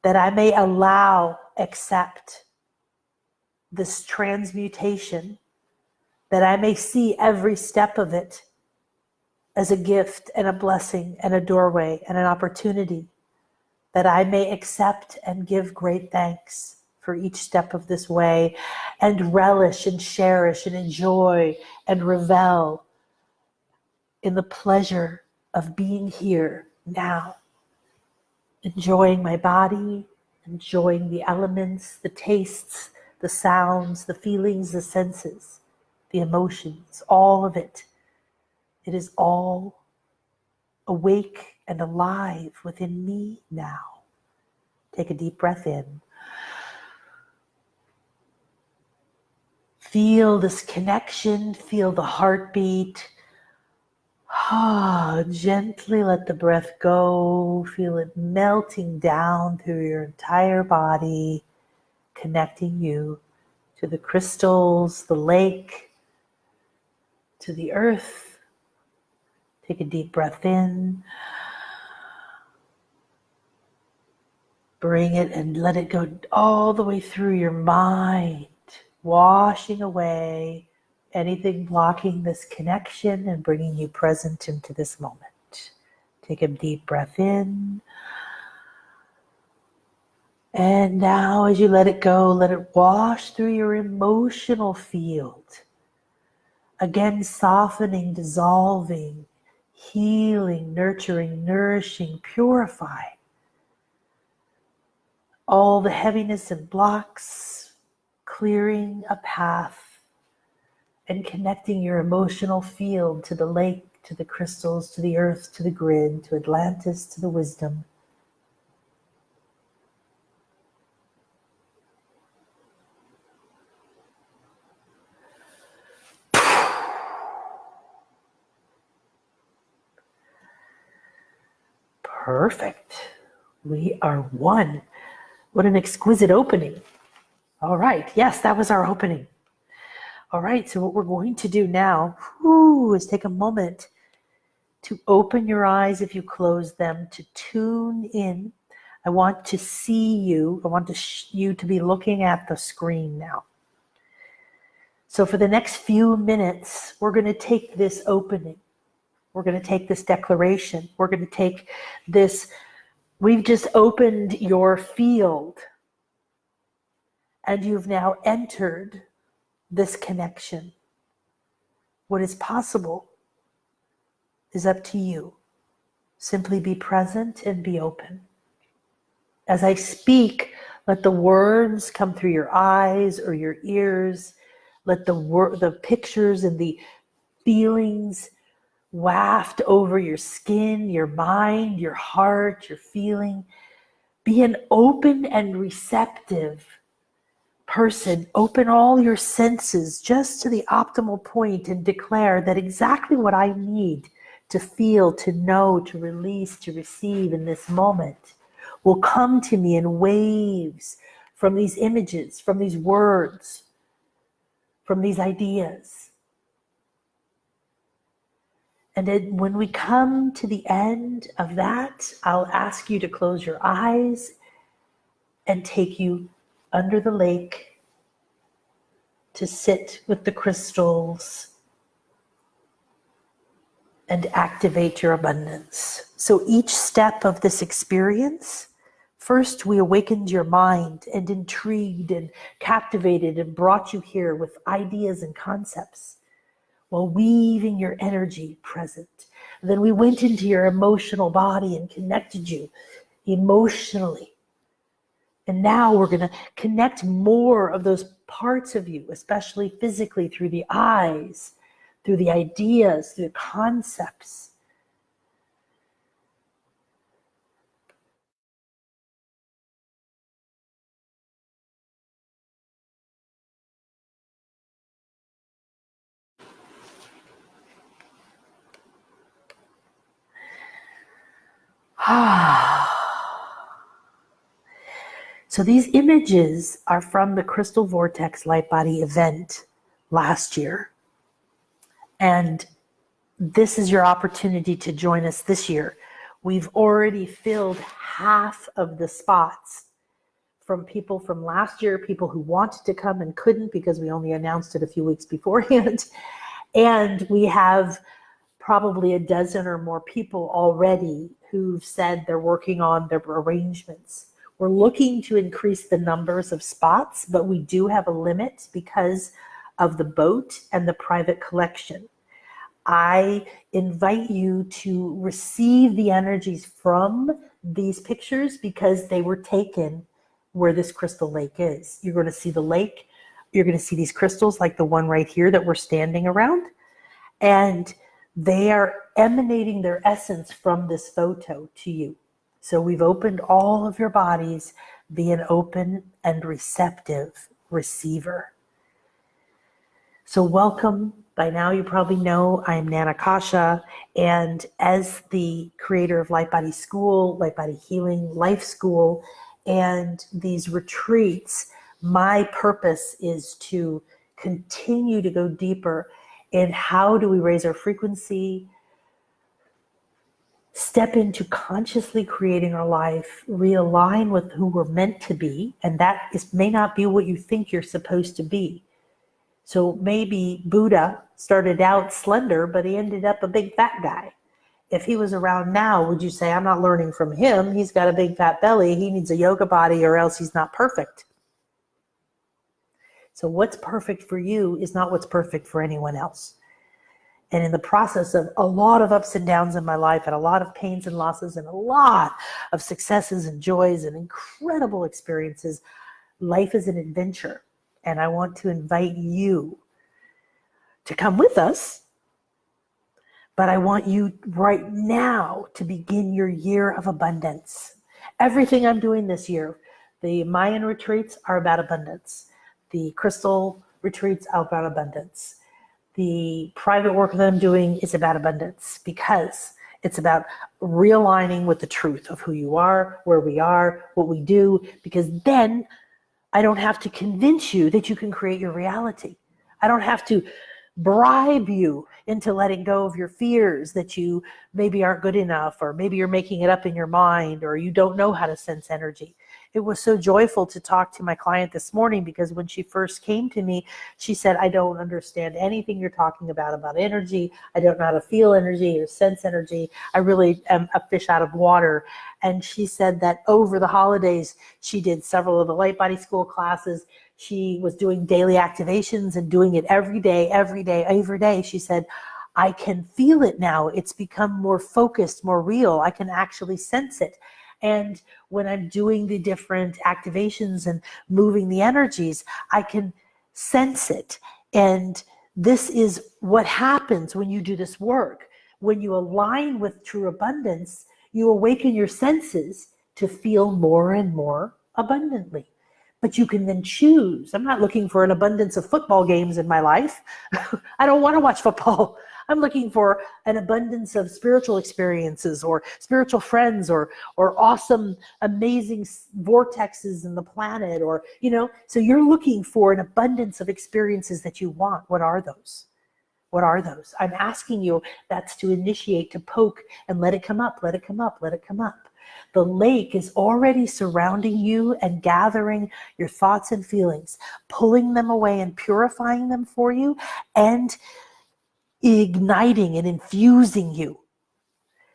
that I may accept this transmutation, that I may see every step of it as a gift and a blessing and a doorway and an opportunity, that I may accept and give great thanks for each step of this way and relish and cherish and enjoy and revel in the pleasure of being here now, enjoying my body, enjoying the elements, the tastes, the sounds, the feelings, the senses, the emotions, all of it. It is all awake and alive within me now. Take a deep breath in. Feel this connection, feel the heartbeat. Gently let the breath go. Feel it melting down through your entire body, connecting you to the crystals, the lake, to the earth. Take a deep breath in. Bring it and let it go all the way through your mind, washing away anything blocking this connection and bringing you present into this moment. Take a deep breath in. And now as you let it go, let it wash through your emotional field. Again, softening, dissolving, healing, nurturing, nourishing, purifying all the heaviness and blocks, clearing a path and connecting your emotional field to the lake, to the crystals, to the earth, to the grid, to Atlantis, to the wisdom. Perfect. We are one. What an exquisite opening. All right. Yes, that was our opening. All right. So what we're going to do now is take a moment to open your eyes if you close them, to tune in. I want to see you. I want you to be looking at the screen now. So for the next few minutes, we're going to take this opening. We're going to take this declaration. We're going to take this. We've just opened your field, and you've now entered this connection. What is possible is up to you. Simply be present and be open. As I speak, let the words come through your eyes or your ears. Let the pictures and the feelings waft over your skin, your mind, your heart, your feeling. Be an open and receptive person. Open all your senses just to the optimal point and declare that exactly what I need to feel, to know, to release, to receive in this moment will come to me in waves from these images, from these words, from these ideas. And then when we come to the end of that, I'll ask you to close your eyes and take you under the lake to sit with the crystals and activate your abundance. So each step of this experience, first we awakened your mind and intrigued and captivated and brought you here with ideas and concepts while weaving your energy present. Then we went into your emotional body and connected you emotionally. And now we're going to connect more of those parts of you, especially physically, through the eyes, through the ideas, through the concepts. So these images are from the Crystal Vortex Light Body event last year. And this is your opportunity to join us this year. We've already filled half of the spots from people from last year, people who wanted to come and couldn't because we only announced it a few weeks beforehand. And we have probably a dozen or more people already who've said they're working on their arrangements. We're looking to increase the numbers of spots, but we do have a limit because of the boat and the private collection. I invite you to receive the energies from these pictures because they were taken where this crystal lake is. You're going to see the lake. You're going to see these crystals like the one right here that we're standing around. And they are emanating their essence from this photo to you. So we've opened all of your bodies. Be an open and receptive receiver. So welcome. By now you probably know I am Nana Kasha, and as the creator of Light Body School, Light Body Healing, Life School, and these retreats, my purpose is to continue to go deeper in how do we raise our frequency, step into consciously creating our life, realign with who we're meant to be, and that may not be what you think you're supposed to be. So maybe Buddha started out slender, but he ended up a big fat guy. If he was around now, would you say, I'm not learning from him? He's got a big fat belly. He needs a yoga body or else he's not perfect. So what's perfect for you is not what's perfect for anyone else. And in the process of a lot of ups and downs in my life and a lot of pains and losses and a lot of successes and joys and incredible experiences, life is an adventure. And I want to invite you to come with us. But I want you right now to begin your year of abundance. Everything I'm doing this year, the Mayan retreats are about abundance. The crystal retreats are about abundance. The private work that I'm doing is about abundance because it's about realigning with the truth of who you are, where we are, what we do, because then I don't have to convince you that you can create your reality. I don't have to bribe you into letting go of your fears that you maybe aren't good enough, or maybe you're making it up in your mind, or you don't know how to sense energy. It was so joyful to talk to my client this morning because when she first came to me, she said, I don't understand anything you're talking about energy. I don't know how to feel energy or sense energy. I really am a fish out of water. And she said that over the holidays, she did several of the Light Body School classes. She was doing daily activations and doing it every day. She said, I can feel it now. It's become more focused, more real. I can actually sense it. And when I'm doing the different activations and moving the energies, I can sense it. And this is what happens when you do this work. When you align with true abundance, you awaken your senses to feel more and more abundantly. But you can then choose. I'm not looking for an abundance of football games in my life. I don't want to watch football. I'm looking for an abundance of spiritual experiences or spiritual friends or awesome, amazing vortexes in the planet, or, so you're looking for an abundance of experiences that you want. What are those? What are those? I'm asking you, that's to initiate, to poke, and let it come up, let it come up, let it come up. The lake is already surrounding you and gathering your thoughts and feelings, pulling them away and purifying them for you, and igniting and infusing you.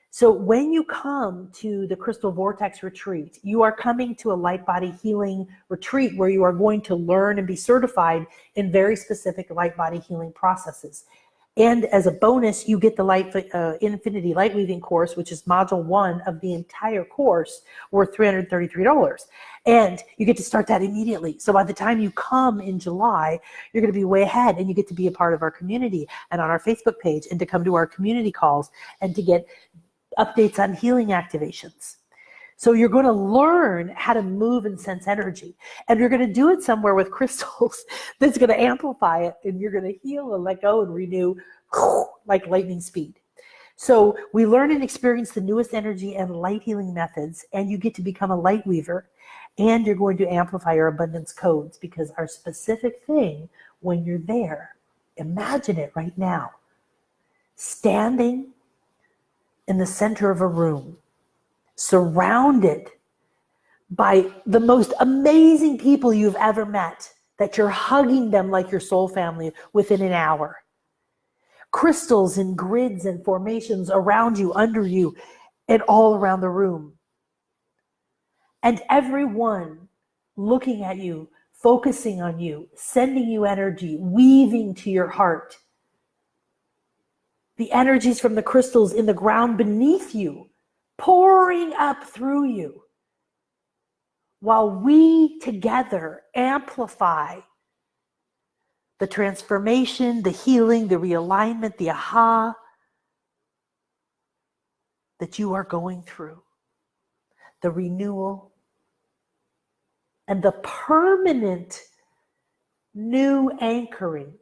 So when you come to the Crystal Vortex retreat, you are coming to a light body healing retreat where you are going to learn and be certified in very specific light body healing processes. And as a bonus, you get the Infinity Light Weaving course, which is module 1 of the entire course, worth $333. And you get to start that immediately. So by the time you come in July, you're going to be way ahead, and you get to be a part of our community and on our Facebook page, and to come to our community calls and to get updates on healing activations. So you're going to learn how to move and sense energy, and you're going to do it somewhere with crystals that's going to amplify it, and you're going to heal and let go and renew like lightning speed. So we learn and experience the newest energy and light healing methods, and you get to become a light weaver, and you're going to amplify your abundance codes, because our specific thing when you're there, imagine it right now, standing in the center of a room, surrounded by the most amazing people you've ever met, that you're hugging them like your soul family within an hour. Crystals in grids and formations around you, under you, and all around the room. And everyone looking at you, focusing on you, sending you energy, weaving to your heart. The energies from the crystals in the ground beneath you, pouring up through you, while we together amplify the transformation, the healing, the realignment, the aha that you are going through, the renewal, and the permanent new anchoring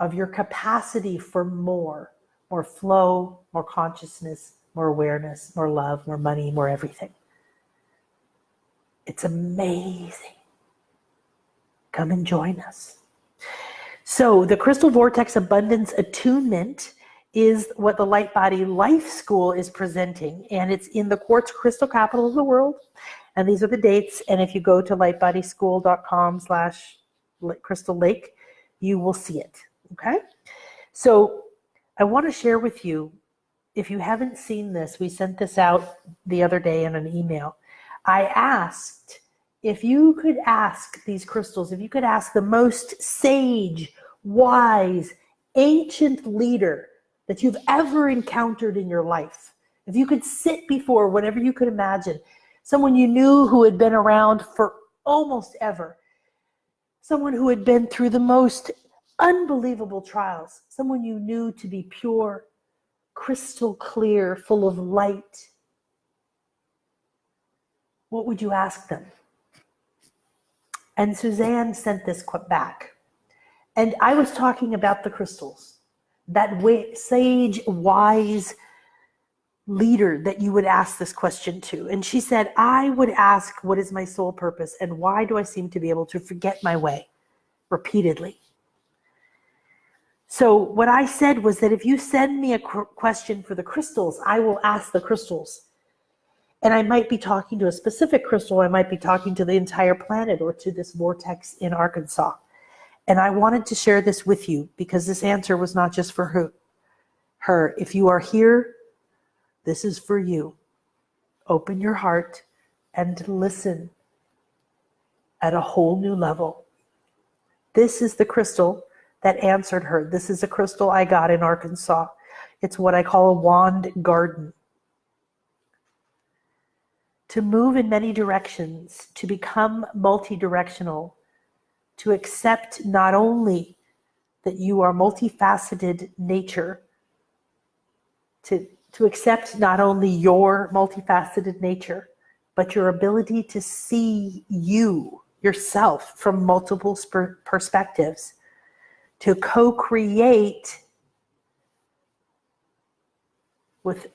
of your capacity for more flow, more consciousness, more awareness, more love, more money, more everything. It's amazing. Come and join us. So the Crystal Vortex Abundance Attunement is what the Light Body Life School is presenting, and it's in the Quartz Crystal Capital of the World. And these are the dates. And if you go to lightbodyschool.com/Crystal Lake, you will see it. Okay. So I want to share with you, if you haven't seen this, we sent this out the other day in an email. I asked if you could ask these crystals, if you could ask the most sage, wise, ancient leader that you've ever encountered in your life, if you could sit before whatever you could imagine, someone you knew who had been around for almost ever, someone who had been through the most unbelievable trials, someone you knew to be pure, crystal clear, full of light, what would you ask them? And Suzanne sent this back. And I was talking about the crystals, that sage, wise leader that you would ask this question to. And she said, I would ask, what is my soul purpose? And why do I seem to be able to forget my way repeatedly? So what I said was that if you send me a question for the crystals, I will ask the crystals. And I might be talking to a specific crystal. I might be talking to the entire planet or to this vortex in Arkansas. And I wanted to share this with you because this answer was not just for her. If you are here, this is for you. Open your heart and listen at a whole new level. This is the crystal that answered her. This is a crystal I got in Arkansas. It's what I call a wand garden. To move in many directions, to become multi-directional, to accept not only that you are multifaceted nature, to accept not only your multifaceted nature, but your ability to see yourself from multiple perspectives, to co-create with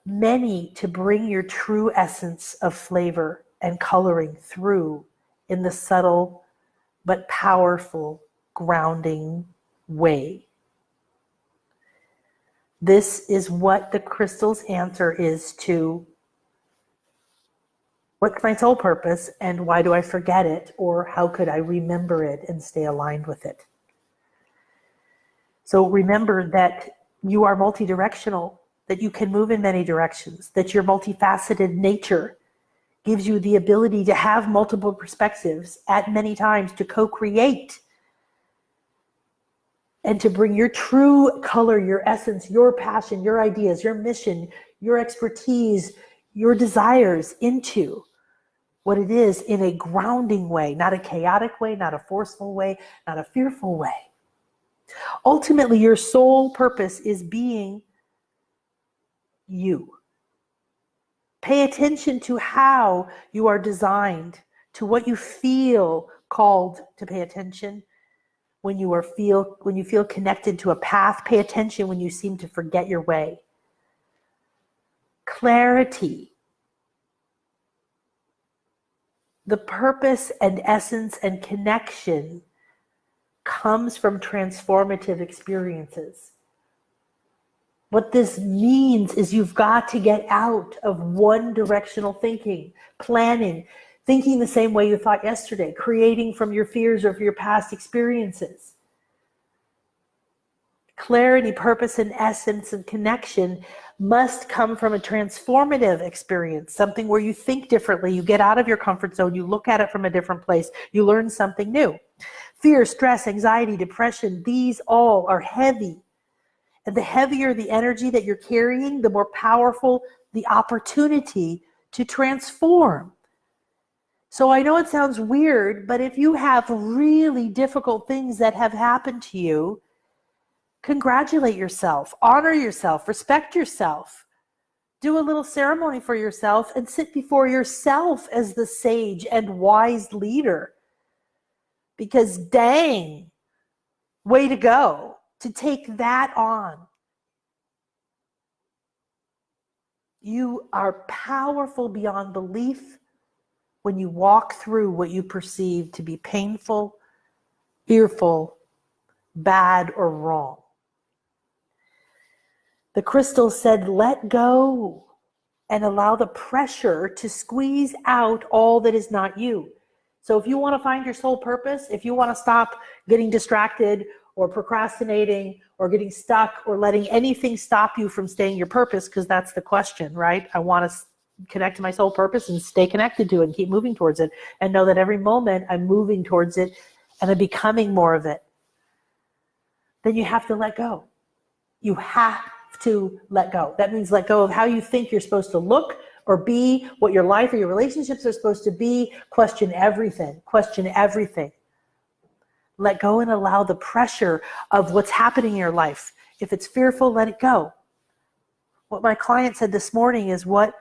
many, to bring your true essence of flavor and coloring through in the subtle but powerful grounding way. This is what the crystal's answer is to what's my soul purpose and why do I forget it, or how could I remember it and stay aligned with it? So remember that you are multidirectional, that you can move in many directions, that your multifaceted nature gives you the ability to have multiple perspectives at many times, to co-create and to bring your true color, your essence, your passion, your ideas, your mission, your expertise, your desires into what it is in a grounding way, not a chaotic way, not a forceful way, not a fearful way. Ultimately, your sole purpose is being you. Pay attention to how you are designed, to what you feel called to pay attention. When you feel connected to a path, pay attention when you seem to forget your way. Clarity. The purpose and essence and connection comes from transformative experiences. What this means is you've got to get out of one directional thinking, planning, thinking the same way you thought yesterday, creating from your fears or your past experiences. Clarity, purpose, and essence and connection must come from a transformative experience, something where you think differently, you get out of your comfort zone, you look at it from a different place, you learn something new. Fear, stress, anxiety, depression, these all are heavy. And the heavier the energy that you're carrying, the more powerful the opportunity to transform. So I know it sounds weird, but if you have really difficult things that have happened to you, congratulate yourself, honor yourself, respect yourself. Do a little ceremony for yourself and sit before yourself as the sage and wise leader. Because dang, way to go to take that on. You are powerful beyond belief when you walk through what you perceive to be painful, fearful, bad, or wrong. The crystal said, let go and allow the pressure to squeeze out all that is not you. So if you want to find your soul purpose, if you want to stop getting distracted or procrastinating or getting stuck or letting anything stop you from staying your purpose, because that's the question, right? I want to connect to my soul purpose and stay connected to it and keep moving towards it and know that every moment I'm moving towards it and I'm becoming more of it. Then you have to let go. You have to let go. That means let go of how you think you're supposed to look or be, what your life or your relationships are supposed to be. Question everything. Question everything. Let go and allow the pressure of what's happening in your life. If it's fearful, let it go. What my client said this morning is what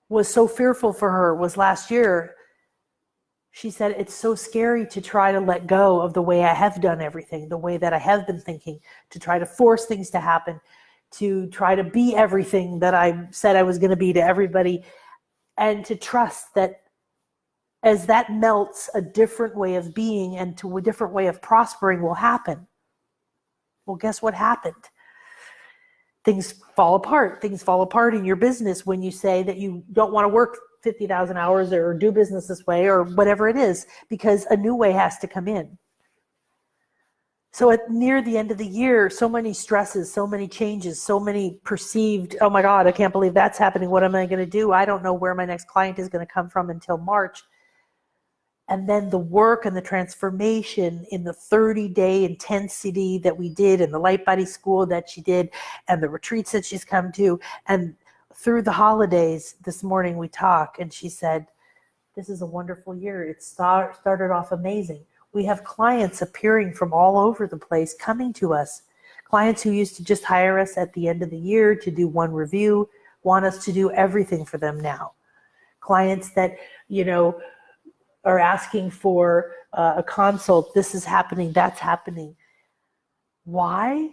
was so fearful for her was last year. She said, it's so scary to try to let go of the way I have done everything, the way that I have been thinking, to try to force things to happen, to try to be everything that I said I was going to be to everybody, and to trust that as that melts, a different way of being and to a different way of prospering will happen. Well, guess what happened? Things fall apart. Things fall apart in your business when you say that you don't want to work 50,000 hours or do business this way or whatever it is, because a new way has to come in. So near the end of the year, so many stresses, so many changes, so many perceived, oh my God, I can't believe that's happening. What am I going to do? I don't know where my next client is going to come from until March. And then the work and the transformation in the 30-day intensity that we did and the Light Body School that she did and the retreats that she's come to. And through the holidays, this morning we talked and she said, this is a wonderful year. It started off amazing. We have clients appearing from all over the place coming to us. Clients who used to just hire us at the end of the year to do one review want us to do everything for them now. Clients that, are asking for a consult. This is happening, that's happening. Why?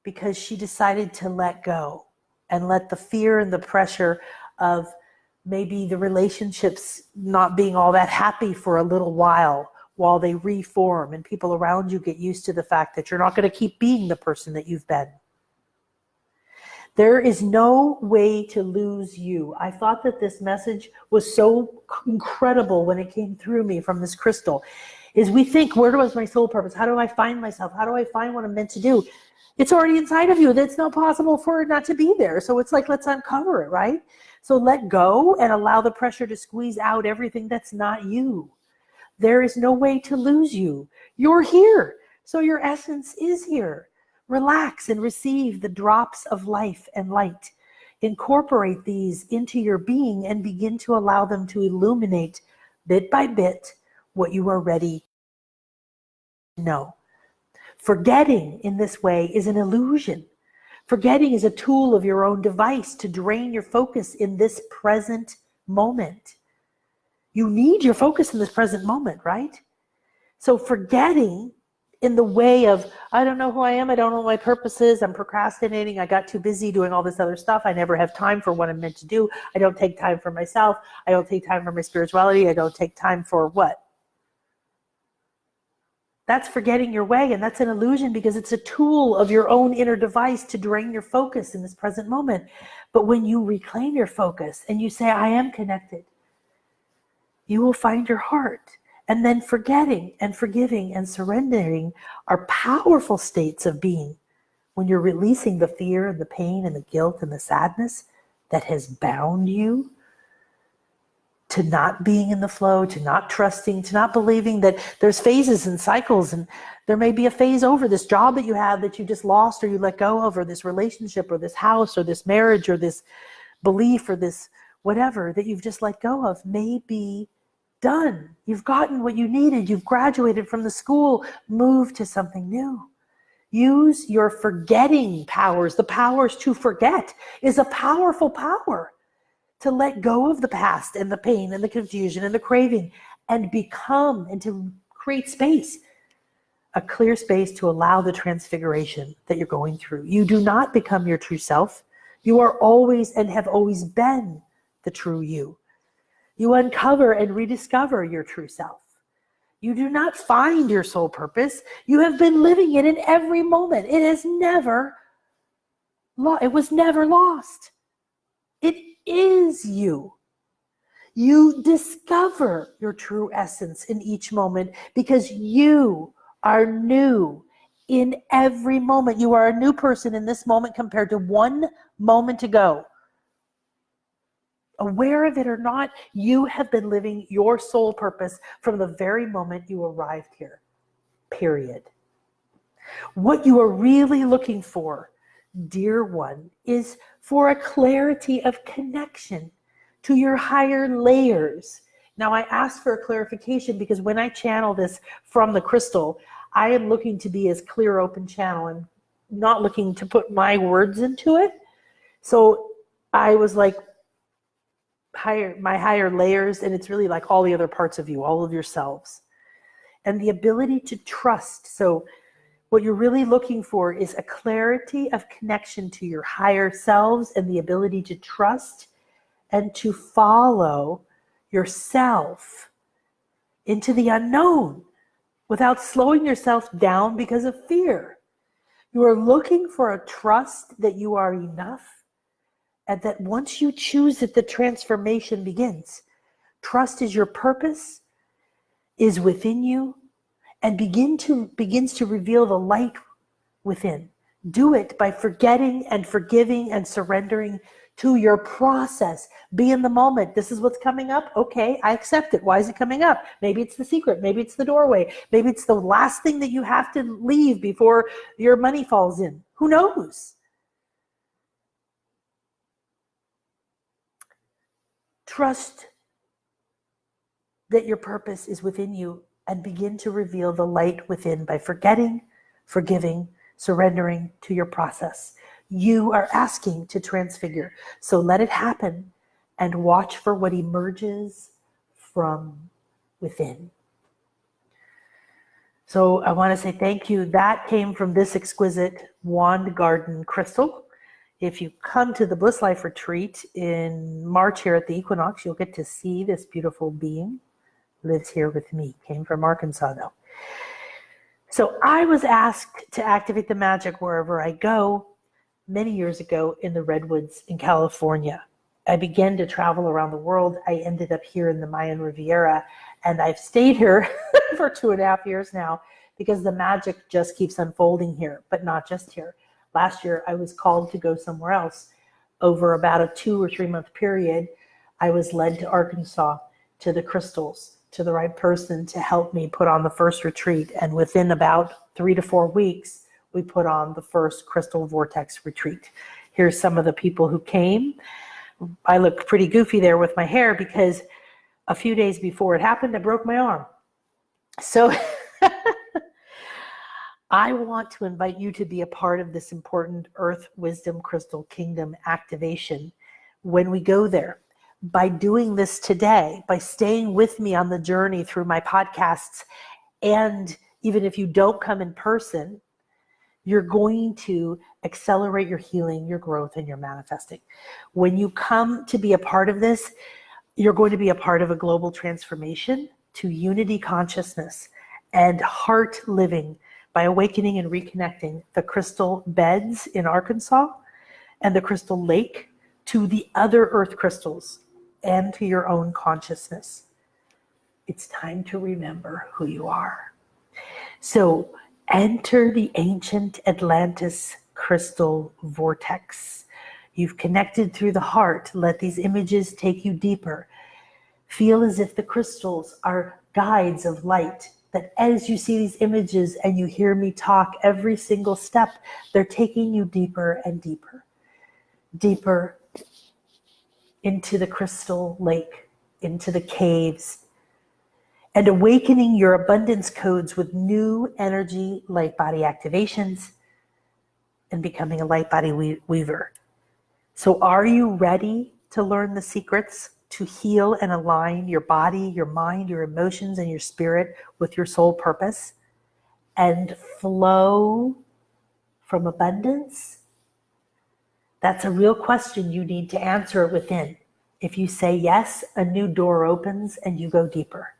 Because she decided to let go and let the fear and the pressure of maybe the relationships not being all that happy for a little while they reform and people around you get used to the fact that you're not going to keep being the person that you've been. There is no way to lose you. I thought that this message was so incredible when it came through me from this crystal. Is we think, where was my soul purpose? How do I find myself? How do I find what I'm meant to do? It's already inside of you. It's not possible for it not to be there. So it's like, let's uncover it, right? So let go and allow the pressure to squeeze out everything that's not you. There is no way to lose you. You're here. So your essence is here. Relax and receive the drops of life and light. Incorporate these into your being and begin to allow them to illuminate bit by bit what you are ready to know. Forgetting in this way is an illusion. Forgetting is a tool of your own device to drain your focus in this present moment. You need your focus in this present moment, right? So forgetting in the way of, I don't know who I am, I don't know what my purpose is, I'm procrastinating, I got too busy doing all this other stuff, I never have time for what I'm meant to do, I don't take time for myself, I don't take time for my spirituality, I don't take time for what? That's forgetting your way, and that's an illusion because it's a tool of your own inner device to drain your focus in this present moment. But when you reclaim your focus and you say, I am connected, you will find your heart. And then forgetting and forgiving and surrendering are powerful states of being when you're releasing the fear and the pain and the guilt and the sadness that has bound you to not being in the flow, to not trusting, to not believing that there's phases and cycles, and there may be a phase over this job that you have that you just lost or you let go of, or this relationship or this house or this marriage or this belief or this whatever that you've just let go of may be done. You've gotten what you needed. You've graduated from the school, move to something new. Use your forgetting powers. The powers to forget is a powerful power. To let go of the past and the pain and the confusion and the craving and become and to create space, a clear space to allow the transfiguration that you're going through. You do not become your true self. You are always and have always been the true you. You uncover and rediscover your true self. You do not find your soul purpose. You have been living it in every moment. It was never lost. It is you. You discover your true essence in each moment because you are new in every moment. You are a new person in this moment compared to one moment ago. Aware of it or not, you have been living your soul purpose from the very moment you arrived here. Period. What you are really looking for, dear one, is for a clarity of connection to your higher layers. Now, I ask for a clarification because when I channel this from the crystal, I am looking to be as clear, open channel and not looking to put my words into it. So I was like, my higher layers, and it's really like all the other parts of you, all of yourselves. And the ability to trust. So what you're really looking for is a clarity of connection to your higher selves and the ability to trust and to follow yourself into the unknown without slowing yourself down because of fear. You are looking for a trust that you are enough and that once you choose it, the transformation begins. Trust is your purpose, is within you, and begins to reveal the light within. Do it by forgetting and forgiving and surrendering to your process. Be in the moment. This is what's coming up. Okay, I accept it. Why is it coming up? Maybe it's the secret. Maybe it's the doorway. Maybe it's the last thing that you have to leave before your money falls in. Who knows? Trust that your purpose is within you and begin to reveal the light within by forgetting, forgiving, surrendering to your process. You are asking to transfigure. So let it happen and watch for what emerges from within. So I want to say thank you. That came from this exquisite wand garden crystal. If you come to the Bliss Life Retreat in March here at the equinox, you'll get to see this beautiful being. Lives here with me. Came from Arkansas though. So I was asked to activate the magic wherever I go. many years ago in the Redwoods in California. I began to travel around the world. I ended up here in the Mayan Riviera, and I've stayed here for 2.5 years now because the magic just keeps unfolding here, but not just here. Last year, I was called to go somewhere else. Over about a 2 or 3 month period, I was led to Arkansas, to the crystals, to the right person to help me put on the first retreat. And within about 3 to 4 weeks, we put on the first Crystal Vortex retreat. Here's some of the people who came. I looked pretty goofy there with my hair because a few days before it happened, I broke my arm. So I want to invite you to be a part of this important Earth Wisdom Crystal Kingdom activation when we go there. By doing this today, by staying with me on the journey through my podcasts, and even if you don't come in person, you're going to accelerate your healing, your growth, and your manifesting. When you come to be a part of this, you're going to be a part of a global transformation to unity consciousness and heart living by awakening and reconnecting the crystal beds in Arkansas and the crystal lake to the other earth crystals and to your own consciousness. It's time to remember who you are. So enter the ancient Atlantis crystal vortex. You've connected through the heart. Let these images take you deeper. Feel as if the crystals are guides of light, that as you see these images and you hear me talk, every single step, they're taking you deeper and deeper, deeper into the crystal lake, into the caves, and awakening your abundance codes with new energy light body activations and becoming a light body weaver. So are you ready to learn the secrets to heal and align your body, your mind, your emotions, and your spirit with your soul purpose and flow from abundance? That's a real question you need to answer within. If you say yes, a new door opens and you go deeper.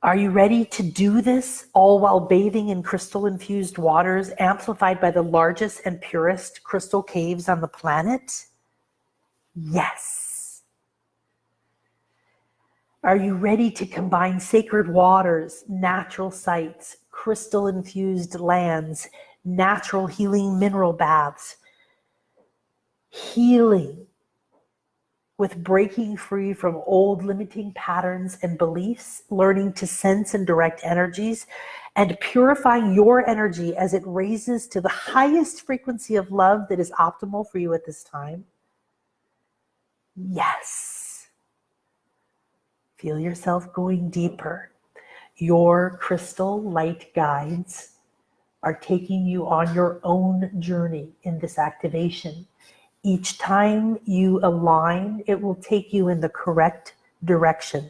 Are you ready to do this all while bathing in crystal-infused waters amplified by the largest and purest crystal caves on the planet? Yes. Are you ready to combine sacred waters, natural sites, crystal-infused lands, natural healing mineral baths, healing with breaking free from old limiting patterns and beliefs, learning to sense and direct energies, and purifying your energy as it raises to the highest frequency of love that is optimal for you at this time? Yes. Feel yourself going deeper. Your crystal light guides are taking you on your own journey in this activation. Each time you align, it will take you in the correct direction.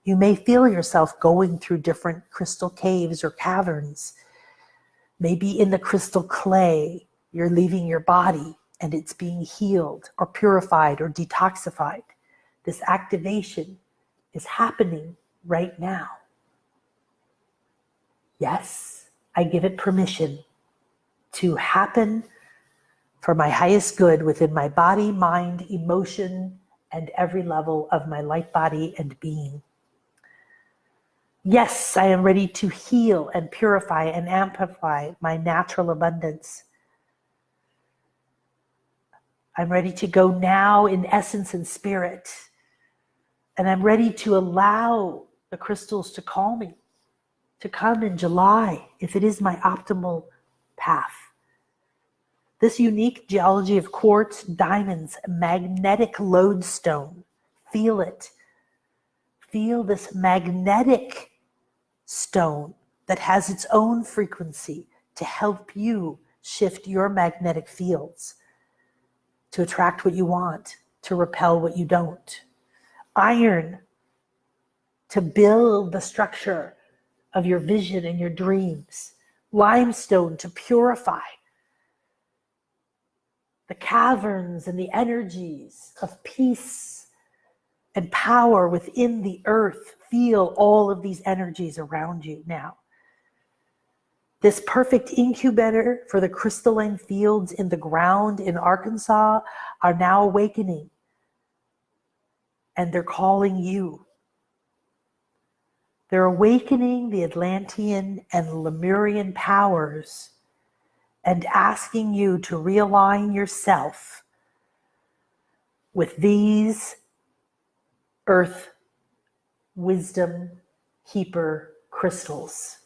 You may feel yourself going through different crystal caves or caverns. Maybe in the crystal clay, you're leaving your body and it's being healed or purified or detoxified. This activation is happening right now. Yes, I give it permission to happen for my highest good within my body, mind, emotion, and every level of my light body and being. Yes, I am ready to heal and purify and amplify my natural abundance. I'm ready to go now in essence and spirit. And I'm ready to allow the crystals to call me, to come in July, if it is my optimal path. This unique geology of quartz, diamonds, magnetic lodestone. Feel it. Feel this magnetic stone that has its own frequency to help you shift your magnetic fields, to attract what you want, to repel what you don't. Iron, to build the structure of your vision and your dreams. Limestone, to purify the caverns and the energies of peace and power within the earth. Feel all of these energies around you now. This perfect incubator for the crystalline fields in the ground in Arkansas are now awakening. And they're calling you. They're awakening the Atlantean and Lemurian powers and asking you to realign yourself with these earth wisdom keeper crystals.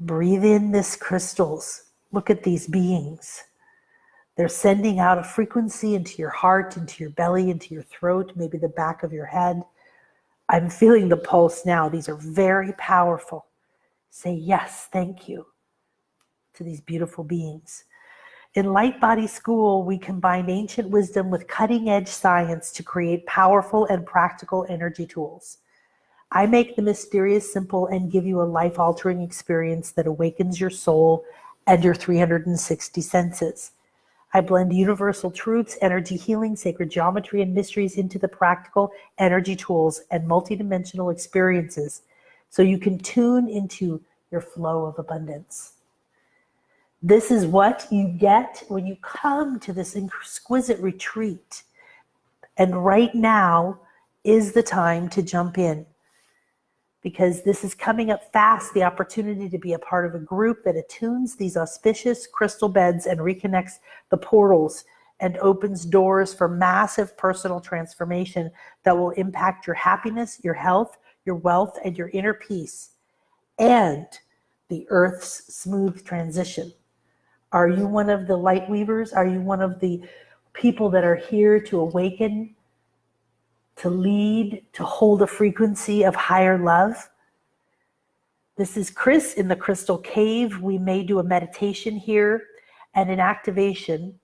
Breathe in these crystals. Look at these beings. They're sending out a frequency into your heart, into your belly, into your throat, maybe the back of your head. I'm feeling the pulse now. These are very powerful. Say yes, thank you to these beautiful beings. In Light Body School, we combine ancient wisdom with cutting-edge science to create powerful and practical energy tools. I make the mysterious simple and give you a life-altering experience that awakens your soul and your 360 senses. I blend universal truths, energy healing, sacred geometry, and mysteries into the practical energy tools and multidimensional experiences so you can tune into your flow of abundance. This is what you get when you come to this exquisite retreat. And right now is the time to jump in, because this is coming up fast, the opportunity to be a part of a group that attunes these auspicious crystal beds and reconnects the portals and opens doors for massive personal transformation that will impact your happiness, your health, your wealth, and your inner peace, and the earth's smooth transition. Are you one of the light weavers? Are you one of the people that are here to awaken, to lead, to hold a frequency of higher love? This is Chris in the Crystal Cave. We may do a meditation here and an activation.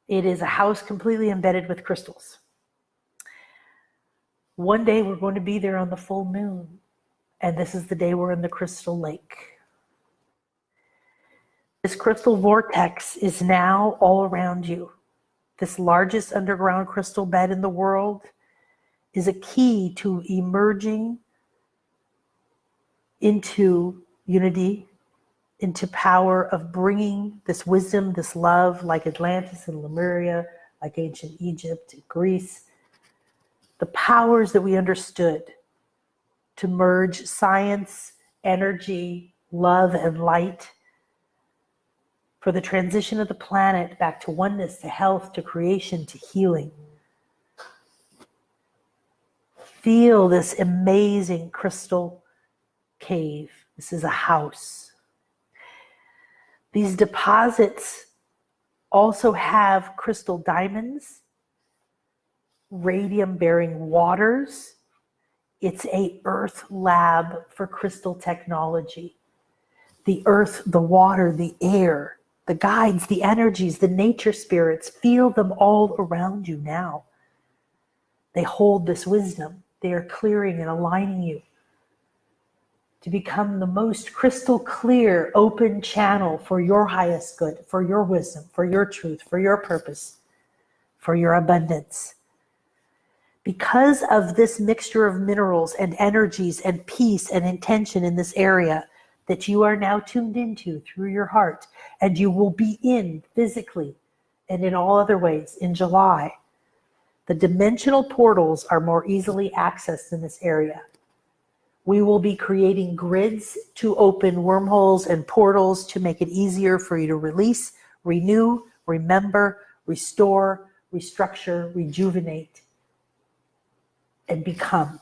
It is a house completely embedded with crystals. One day we're going to be there on the full moon, and this is the day we're in the Crystal Lake. This crystal vortex is now all around you. This largest underground crystal bed in the world is a key to emerging into unity, into power of bringing this wisdom, this love, like Atlantis and Lemuria, like ancient Egypt and Greece, the powers that we understood to merge science, energy, love, and light for the transition of the planet back to oneness, to health, to creation, to healing. Feel this amazing crystal cave. This is a house. These deposits also have crystal diamonds, radium-bearing waters. It's a earth lab for crystal technology. The earth, the water, the air, the guides, the energies, the nature spirits, feel them all around you now. They hold this wisdom. They are clearing and aligning you to become the most crystal clear, open channel for your highest good, for your wisdom, for your truth, for your purpose, for your abundance. Because of this mixture of minerals and energies and peace and intention in this area that you are now tuned into through your heart, and you will be in physically and in all other ways in July, the dimensional portals are more easily accessed in this area. We will be creating grids to open wormholes and portals to make it easier for you to release, renew, remember, restore, restructure, rejuvenate, and become.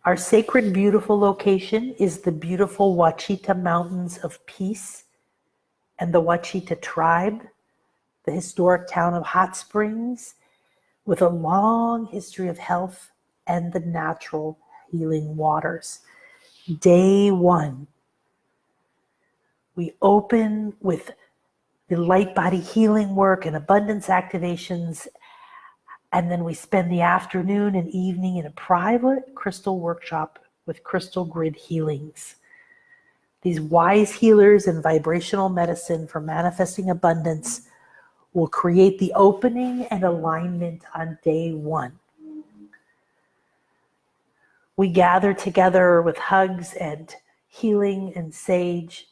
Our sacred, beautiful location is the beautiful Ouachita Mountains of Peace and the Ouachita tribe, the historic town of Hot Springs, with a long history of health and the natural healing waters. Day one, we open with the light body healing work and abundance activations, and then we spend the afternoon and evening in a private crystal workshop with crystal grid healings. These wise healers and vibrational medicine for manifesting abundance will create the opening and alignment on day one. We gather together with hugs and healing and sage.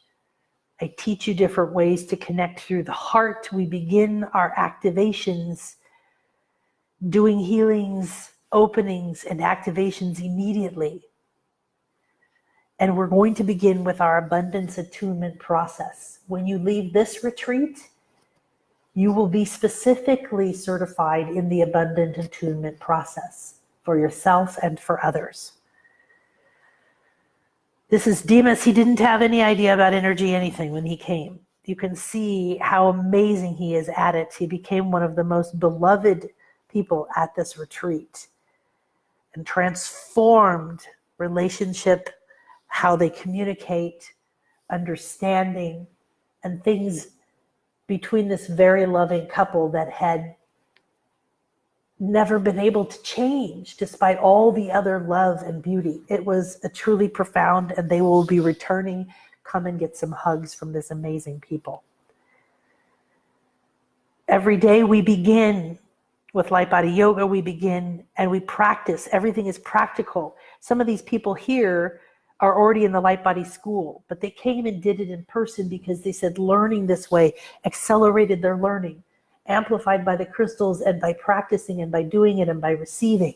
I teach you different ways to connect through the heart. We begin our activations doing healings, openings, and activations immediately. And we're going to begin with our abundance attunement process. When you leave this retreat, you will be specifically certified in the abundant attunement process for yourself and for others. This is Demas. He didn't have any idea about energy, anything when he came. You can see how amazing he is at it. He became one of the most beloved people at this retreat and transformed relationship, how they communicate, understanding, and things between this very loving couple that had never been able to change despite all the other love and beauty. It was a truly profound, and they will be returning. Come and get some hugs from this amazing people. Every day we begin with Light Body Yoga. We begin and we practice. Everything is practical. Some of these people here are already in the Light Body School, but they came and did it in person because they said learning this way accelerated their learning, amplified by the crystals and by practicing and by doing it and by receiving.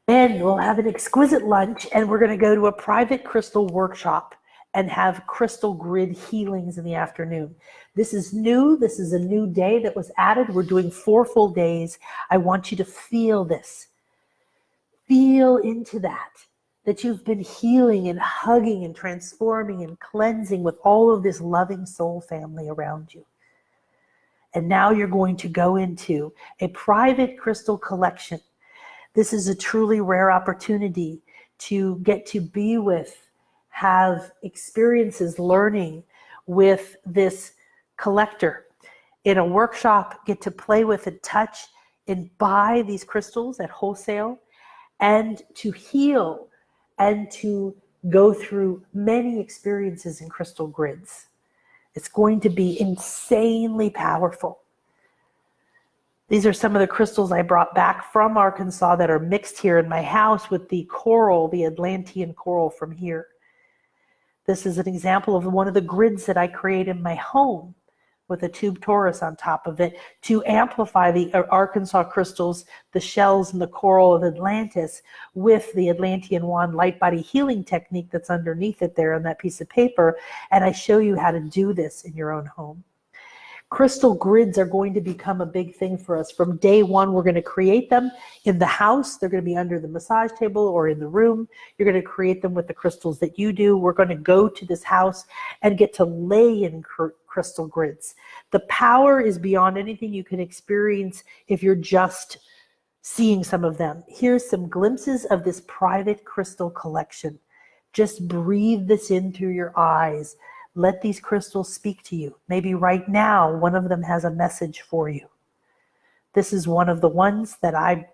Then we'll have an exquisite lunch, and we're going to go to a private crystal workshop and have crystal grid healings in the afternoon. This is new. This is a new day that was added. We're doing 4 full days. I want you to feel this. Feel into that you've been healing and hugging and transforming and cleansing with all of this loving soul family around you. And now you're going to go into a private crystal collection. This is a truly rare opportunity to get to be with, have experiences learning with this collector. In a workshop, get to play with and touch and buy these crystals at wholesale, and to heal and to go through many experiences in crystal grids. It's going to be insanely powerful. These are some of the crystals I brought back from Arkansas that are mixed here in my house with the coral, the Atlantean coral from here. This is an example of one of the grids that I create in my home with a tube torus on top of it to amplify the Arkansas crystals, the shells and the coral of Atlantis with the Atlantean wand light body healing technique that's underneath it there on that piece of paper. And I show you how to do this in your own home. Crystal grids are going to become a big thing for us. From day one, we're going to create them in the house. They're going to be under the massage table or in the room. You're going to create them with the crystals that you do. We're going to go to this house and get to lay in crystal grids. The power is beyond anything you can experience if you're just seeing some of them. Here's some glimpses of this private crystal collection. Just breathe this in through your eyes. Let these crystals speak to you. Maybe right now, one of them has a message for you. This is one of the ones that I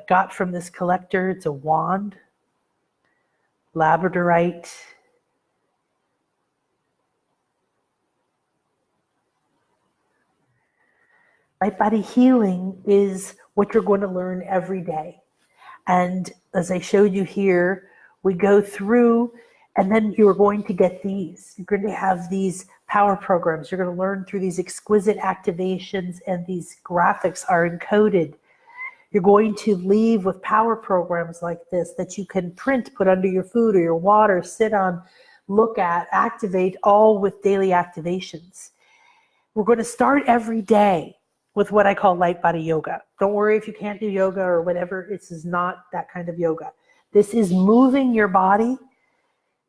got from this collector. It's a wand, labradorite. Light body healing is what you're going to learn every day. And as I showed you here, we go through, and then you're going to get these. You're going to have these power programs. You're going to learn through these exquisite activations, and these graphics are encoded. You're going to leave with power programs like this that you can print, put under your food or your water, sit on, look at, activate, all with daily activations. We're going to start every day with what I call light body yoga. Don't worry if you can't do yoga or whatever. This is not that kind of yoga. This is moving your body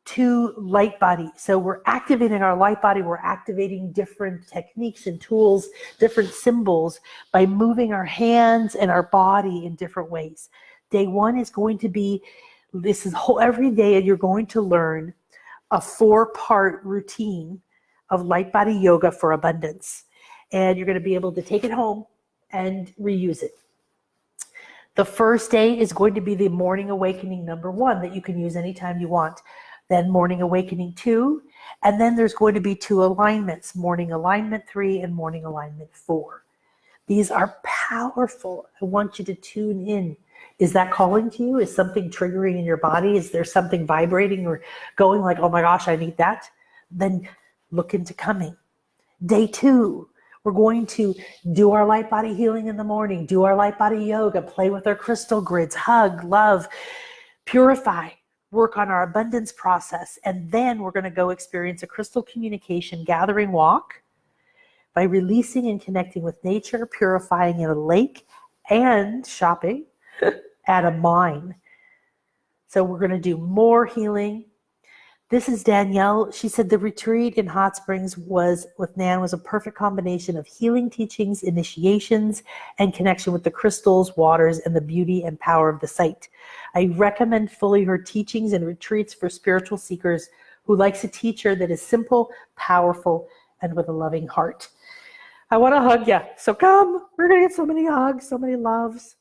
to light body. So we're activating our light body. We're activating different techniques and tools, different symbols by moving our hands and our body in different ways. Day one is going to be, this is whole, every day you're going to learn a 4-part routine of light body yoga for abundance. And you're going to be able to take it home and reuse it. The first day is going to be the morning awakening number 1 that you can use anytime you want. then morning awakening 2, and then there's going to be 2 alignments, morning alignment 3 and morning alignment 4. These are powerful. I want you to tune in. Is that calling to you? Is something triggering in your body? Is there something vibrating or going like, oh my gosh, I need that? Then look into coming. Day 2, we're going to do our light body healing in the morning, do our light body yoga, play with our crystal grids, hug, love, purify, work on our abundance process. And then we're going to go experience a crystal communication gathering walk by releasing and connecting with nature, purifying in a lake, and shopping at a mine. So we're going to do more healing. This is Danielle. She said the retreat in Hot Springs with Nan was a perfect combination of healing teachings, initiations, and connection with the crystals, waters, and the beauty and power of the site. I recommend fully her teachings and retreats for spiritual seekers who likes a teacher that is simple, powerful, and with a loving heart. I want to hug you. So come. We're going to get so many hugs, so many loves.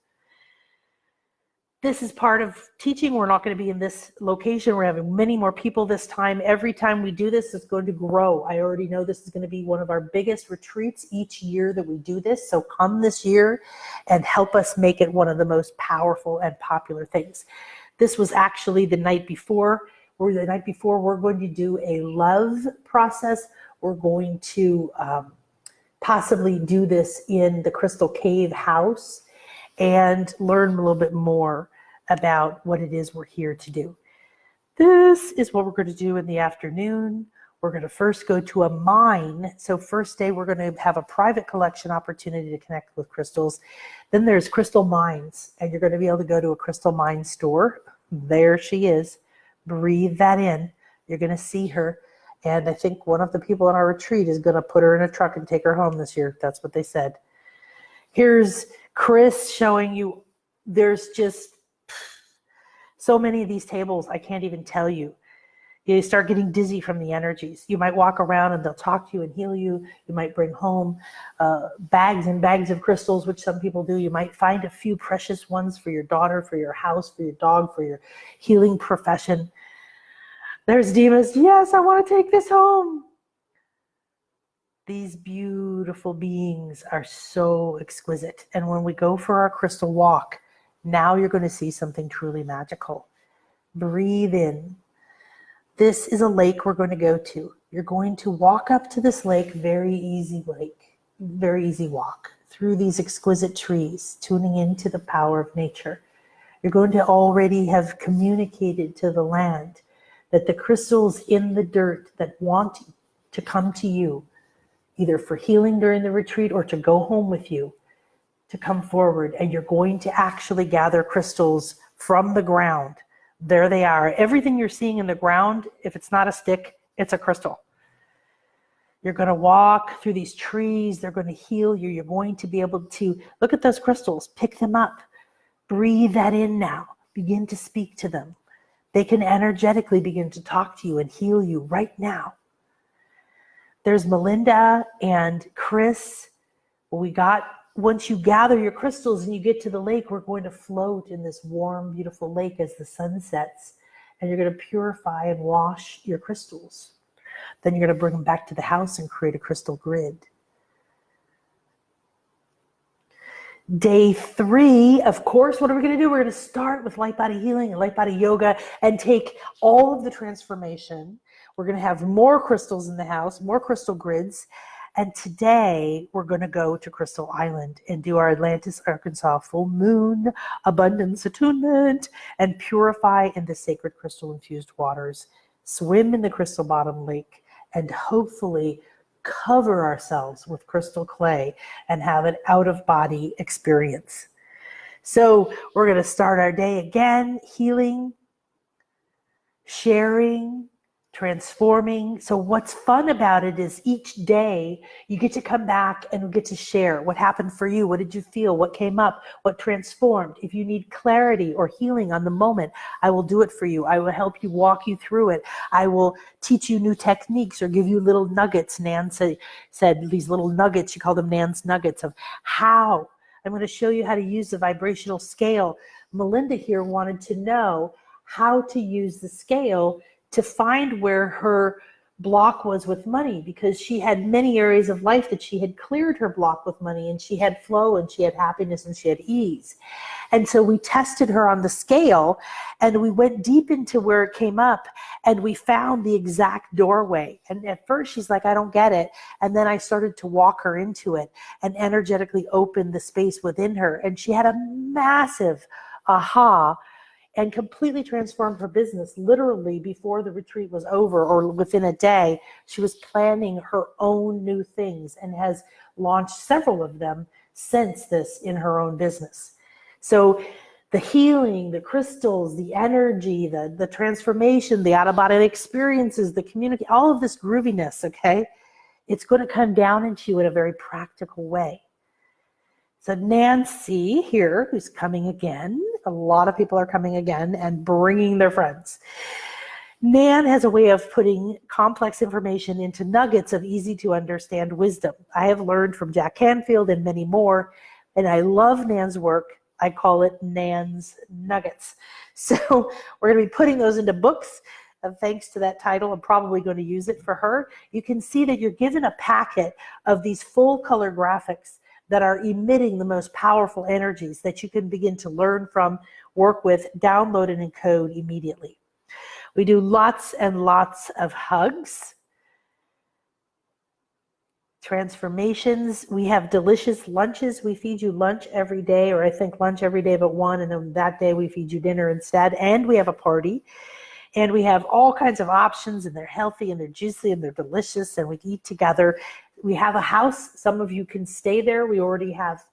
This is part of teaching. We're not going to be in this location. We're having many more people this time. Every time we do this, it's going to grow. I already know this is going to be one of our biggest retreats each year that we do this. So come this year and help us make it one of the most powerful and popular things. This was actually the night before. We're going to do a love process. We're going to possibly do this in the Crystal Cave house and learn a little bit more about what it is we're here to do. This is what we're going to do in the afternoon. We're going to first go to a mine. So first day, we're going to have a private collection opportunity to connect with crystals. Then there's crystal mines, and you're going to be able to go to a crystal mine store. There she is. Breathe that in. You're going to see her. And I think one of the people in our retreat is going to put her in a truck and take her home this year. That's what they said. Here's Chris showing you. There's just so many of these tables, I can't even tell you. You start getting dizzy from the energies. You might walk around and they'll talk to you and heal you. You might bring home bags and bags of crystals, which some people do. You might find a few precious ones for your daughter, for your house, for your dog, for your healing profession. There's Dimas. Yes, I want to take this home. These beautiful beings are so exquisite. And when we go for our crystal walk, now you're going to see something truly magical. Breathe in. This is a lake we're going to go to. You're going to walk up to this lake, very easy walk through these exquisite trees, tuning into the power of nature. You're going to already have communicated to the land that the crystals in the dirt that want to come to you, either for healing during the retreat or to go home with you, to come forward. And you're going to actually gather crystals from the ground. There they are. Everything you're seeing in the ground, if it's not a stick, it's a crystal. You're going to walk through these trees. They're going to heal you. You're going to be able to look at those crystals, pick them up, breathe that in now, begin to speak to them. They can energetically begin to talk to you and heal you right now. There's Melinda and Chris. Once you gather your crystals and you get to the lake, we're going to float in this warm, beautiful lake as the sun sets. And you're going to purify and wash your crystals. Then you're going to bring them back to the house and create a crystal grid. Day 3, of course, what are we going to do? We're going to start with light body healing and light body yoga and take all of the transformation. We're going to have more crystals in the house, more crystal grids. And today we're going to go to Crystal Island and do our Atlantis, Arkansas full moon abundance attunement and purify in the sacred crystal infused waters, swim in the crystal bottom lake, and hopefully cover ourselves with crystal clay and have an out-of-body experience. So we're going to start our day again, healing, sharing, transforming. So what's fun about it is each day you get to come back and we get to share what happened for you. What did you feel? What came up? What transformed? If you need clarity or healing on the moment, I will do it for you. I will help you, walk you through it. I will teach you new techniques or give you little nuggets. Nan said these little nuggets, she called them Nan's nuggets of how. I'm going to show you how to use the vibrational scale. Melinda here wanted to know how to use the scale to find where her block was with money, because she had many areas of life that she had cleared her block with money, and she had flow and she had happiness and she had ease. And so we tested her on the scale, and we went deep into where it came up, and we found the exact doorway. And at first she's like, I don't get it. And then I started to walk her into it and energetically open the space within her. And she had a massive aha and completely transformed her business. Literally before the retreat was over, or within a day, she was planning her own new things and has launched several of them since this in her own business. So the healing, the crystals, the energy, the transformation, the out-of-body experiences, the community, all of this grooviness, okay, it's going to come down into you in a very practical way. So Nancy here, who's coming again, a lot of people are coming again and bringing their friends. Nan has a way of putting complex information into nuggets of easy to understand wisdom. I have learned from Jack Canfield and many more, and I love Nan's work. I call it Nan's Nuggets. So we're going to be putting those into books. Thanks to that title, I'm probably going to use it for her. You can see that you're given a packet of these full color graphics that are emitting the most powerful energies that you can begin to learn from, work with, download, and encode immediately. We do lots and lots of hugs, transformations. We have delicious lunches. We feed you lunch every day, or I think lunch every day but one, and then that day we feed you dinner instead. And we have a party. And we have all kinds of options, and they're healthy and they're juicy and they're delicious, and we eat together. We have a house. Some of you can stay there. We already have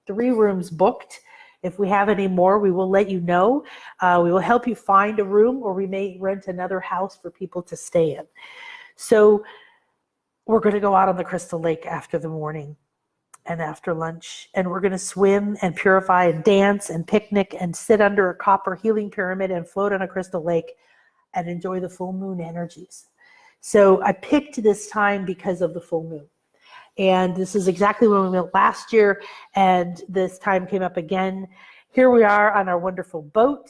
3 rooms booked. If we have any more, we will let you know. We will help you find a room, or we may rent another house for people to stay in. So we're going to go out on the Crystal Lake after the morning and after lunch, and we're going to swim and purify and dance and picnic and sit under a copper healing pyramid and float on a crystal lake and enjoy the full moon energies. So I picked this time because of the full moon. And this is exactly when we went last year, and this time came up again. Here we are on our wonderful boat,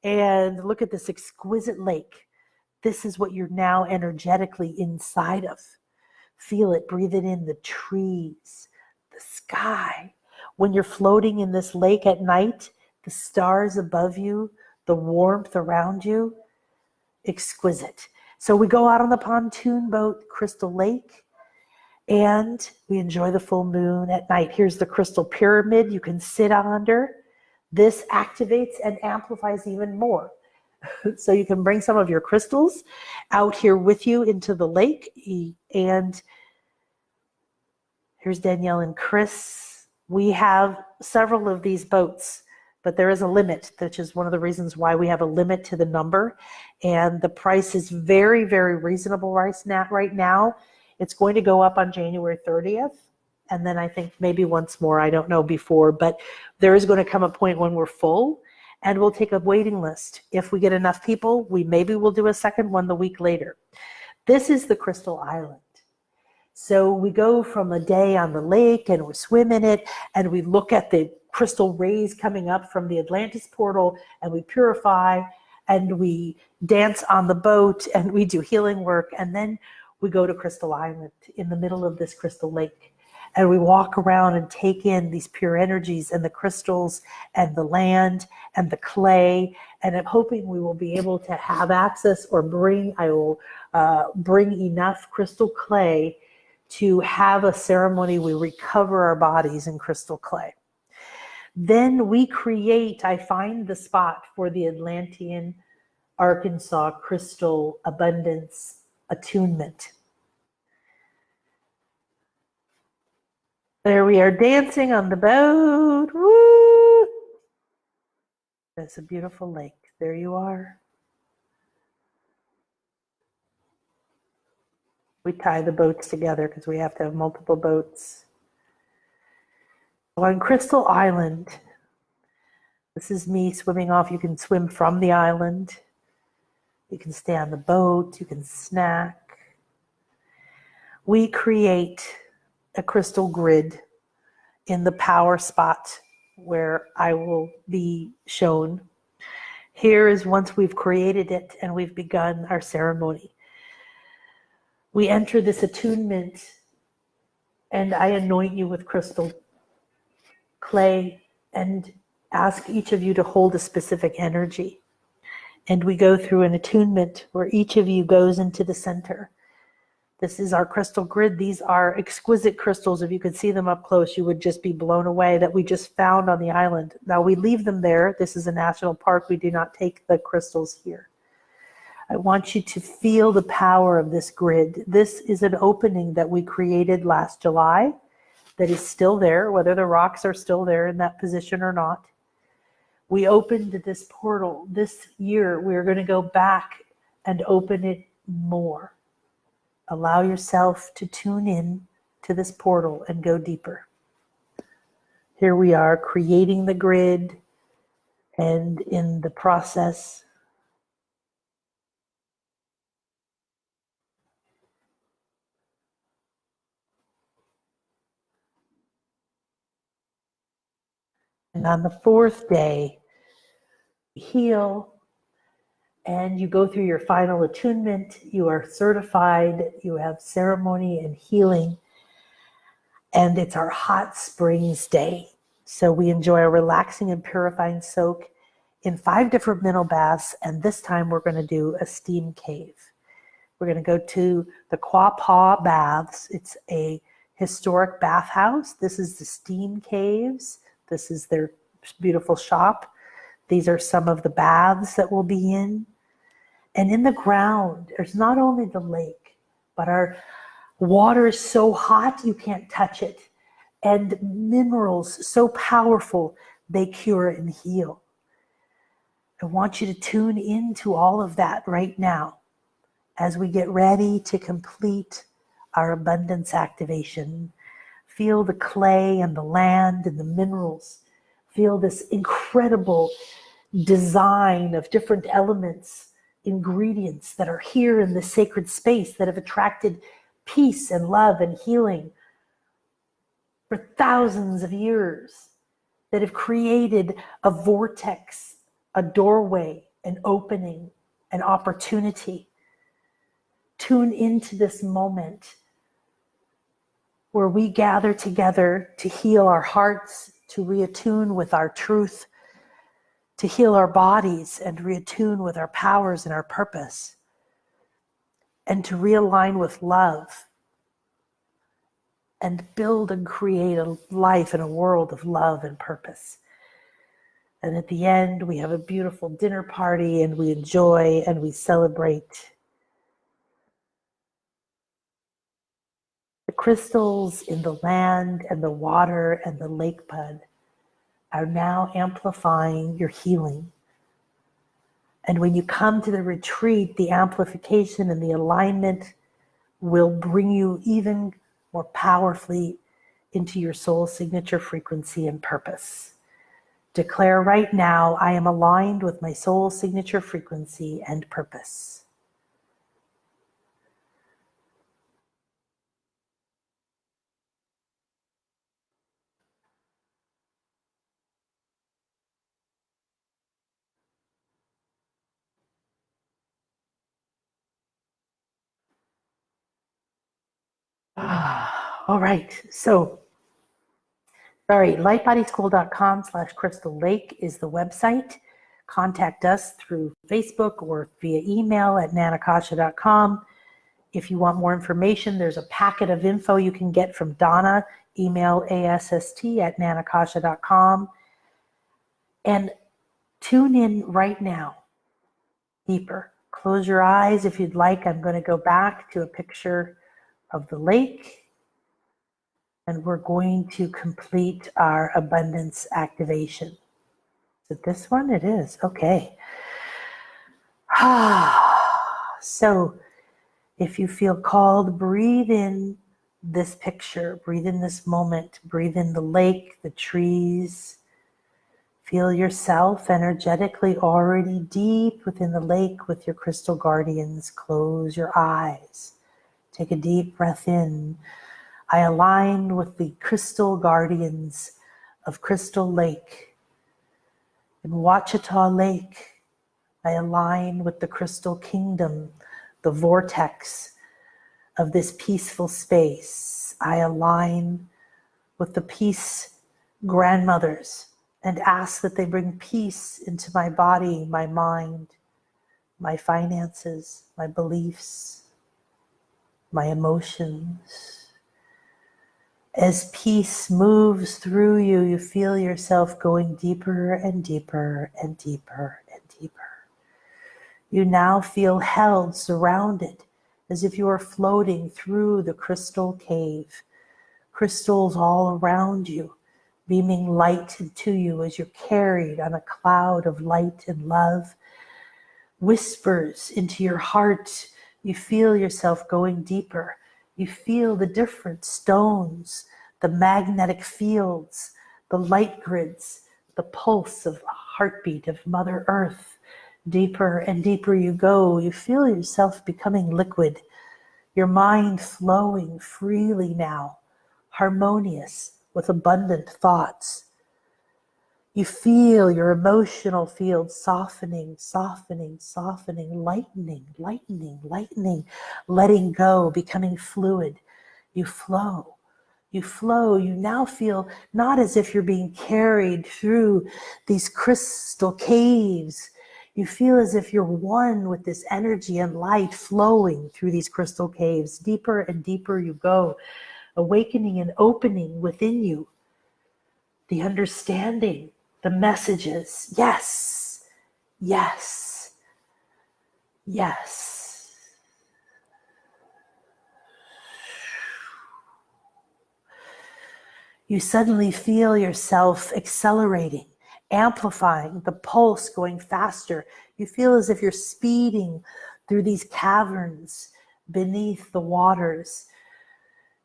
and look at this exquisite lake. This is what you're now energetically inside of. Feel it, breathe it in, the trees, the sky. When you're floating in this lake at night, the stars above you, the warmth around you, exquisite. So we go out on the pontoon boat, Crystal Lake, and we enjoy the full moon at night. Here's the crystal pyramid you can sit under. This activates and amplifies even more. So you can bring some of your crystals out here with you into the lake. And here's Danielle and Chris. We have several of these boats, but there is a limit, which is one of the reasons why we have a limit to the number. And the price is very, very reasonable right now. It's going to go up on January 30th. And then I think maybe once more, I don't know before, but there is going to come a point when we're full, and we'll take a waiting list. If we get enough people, maybe we'll do a second one the week later. This is the Crystal Island. So we go from a day on the lake and we swim in it, and we look at the crystal rays coming up from the Atlantis portal, and we purify, and we dance on the boat, and we do healing work, and then we go to Crystal Island in the middle of this crystal lake, and we walk around and take in these pure energies and the crystals and the land and the clay. And I'm hoping we will be able to have access, or I will bring enough crystal clay to have a ceremony. We recover our bodies in crystal clay. Then I find the spot for the Atlantean Arkansas Crystal Abundance Attunement. There we are dancing on the boat. Woo! That's a beautiful lake. There you are. We tie the boats together because we have to have multiple boats. On Crystal Island, this is me swimming off. You can swim from the island. You can stay on the boat. You can snack. We create a crystal grid in the power spot where I will be shown. Here is once we've created it and we've begun our ceremony. We enter this attunement and I anoint you with crystal clay and ask each of you to hold a specific energy. And we go through an attunement where each of you goes into the center. This is our crystal grid. These are exquisite crystals. If you could see them up close, you would just be blown away that we just found on the island. Now we leave them there. This is a national park. We do not take the crystals here. I want you to feel the power of this grid. This is an opening that we created last July that is still there, whether the rocks are still there in that position or not. We opened this portal. This year, we're going to go back and open it more. Allow yourself to tune in to this portal and go deeper. Here we are creating the grid, and in the process, and on the fourth day, heal, and you go through your final attunement. You are certified. You have ceremony and healing. And it's our hot springs day. So we enjoy a relaxing and purifying soak in 5 different mineral baths. And this time we're going to do a steam cave. We're going to go to the Quapaw Baths. It's a historic bathhouse. This is the steam caves. This is their beautiful shop. These are some of the baths that we'll be in. And in the ground, there's not only the lake, but our water is so hot you can't touch it. And minerals so powerful, they cure and heal. I want you to tune into all of that right now as we get ready to complete our abundance activation. Feel the clay and the land and the minerals. Feel this incredible design of different elements, ingredients that are here in this sacred space that have attracted peace and love and healing for thousands of years, that have created a vortex, a doorway, an opening, an opportunity. Tune into this moment where we gather together to heal our hearts, to reattune with our truth, to heal our bodies and reattune with our powers and our purpose, and to realign with love and build and create a life in a world of love and purpose. And at the end, we have a beautiful dinner party and we enjoy and we celebrate. The crystals in the land and the water and the lake bud are now amplifying your healing. And when you come to the retreat, the amplification and the alignment will bring you even more powerfully into your soul signature frequency and purpose. Declare right now, I am aligned with my soul signature frequency and purpose. All right, so lightbodyschool.com/Crystal Lake is the website. Contact us through Facebook or via email at nanakasha.com. If you want more information, there's a packet of info you can get from Donna, email ASST@nanakasha.com. And tune in right now, deeper. Close your eyes if you'd like. I'm going to go back to a picture of the lake. And we're going to complete our abundance activation. Is it this one? It is. Okay. So if you feel called, breathe in this picture. Breathe in this moment. Breathe in the lake, the trees. Feel yourself energetically already deep within the lake with your crystal guardians. Close your eyes. Take a deep breath in. I align with the crystal guardians of Crystal Lake in Ouachita Lake, I align with the crystal kingdom, the vortex of this peaceful space. I align with the peace grandmothers and ask that they bring peace into my body, my mind, my finances, my beliefs, my emotions. As peace moves through you, you feel yourself going deeper and deeper and deeper and deeper. You now feel held, surrounded, as if you are floating through the crystal cave. Crystals all around you, beaming light to you as you're carried on a cloud of light and love. Whispers into your heart. You feel yourself going deeper. You feel the different stones, the magnetic fields, the light grids, the pulse of the heartbeat of Mother Earth. Deeper and deeper you go. You feel yourself becoming liquid. Your mind flowing freely now, harmonious with abundant thoughts. You feel your emotional field softening, softening, softening, lightening, lightening, lightening, letting go, becoming fluid. You flow. You flow. You now feel not as if you're being carried through these crystal caves. You feel as if you're one with this energy and light flowing through these crystal caves. Deeper and deeper you go, awakening and opening within you the understanding, the messages. Yes, yes, yes. You suddenly feel yourself accelerating, amplifying, the pulse going faster. You feel as if you're speeding through these caverns beneath the waters.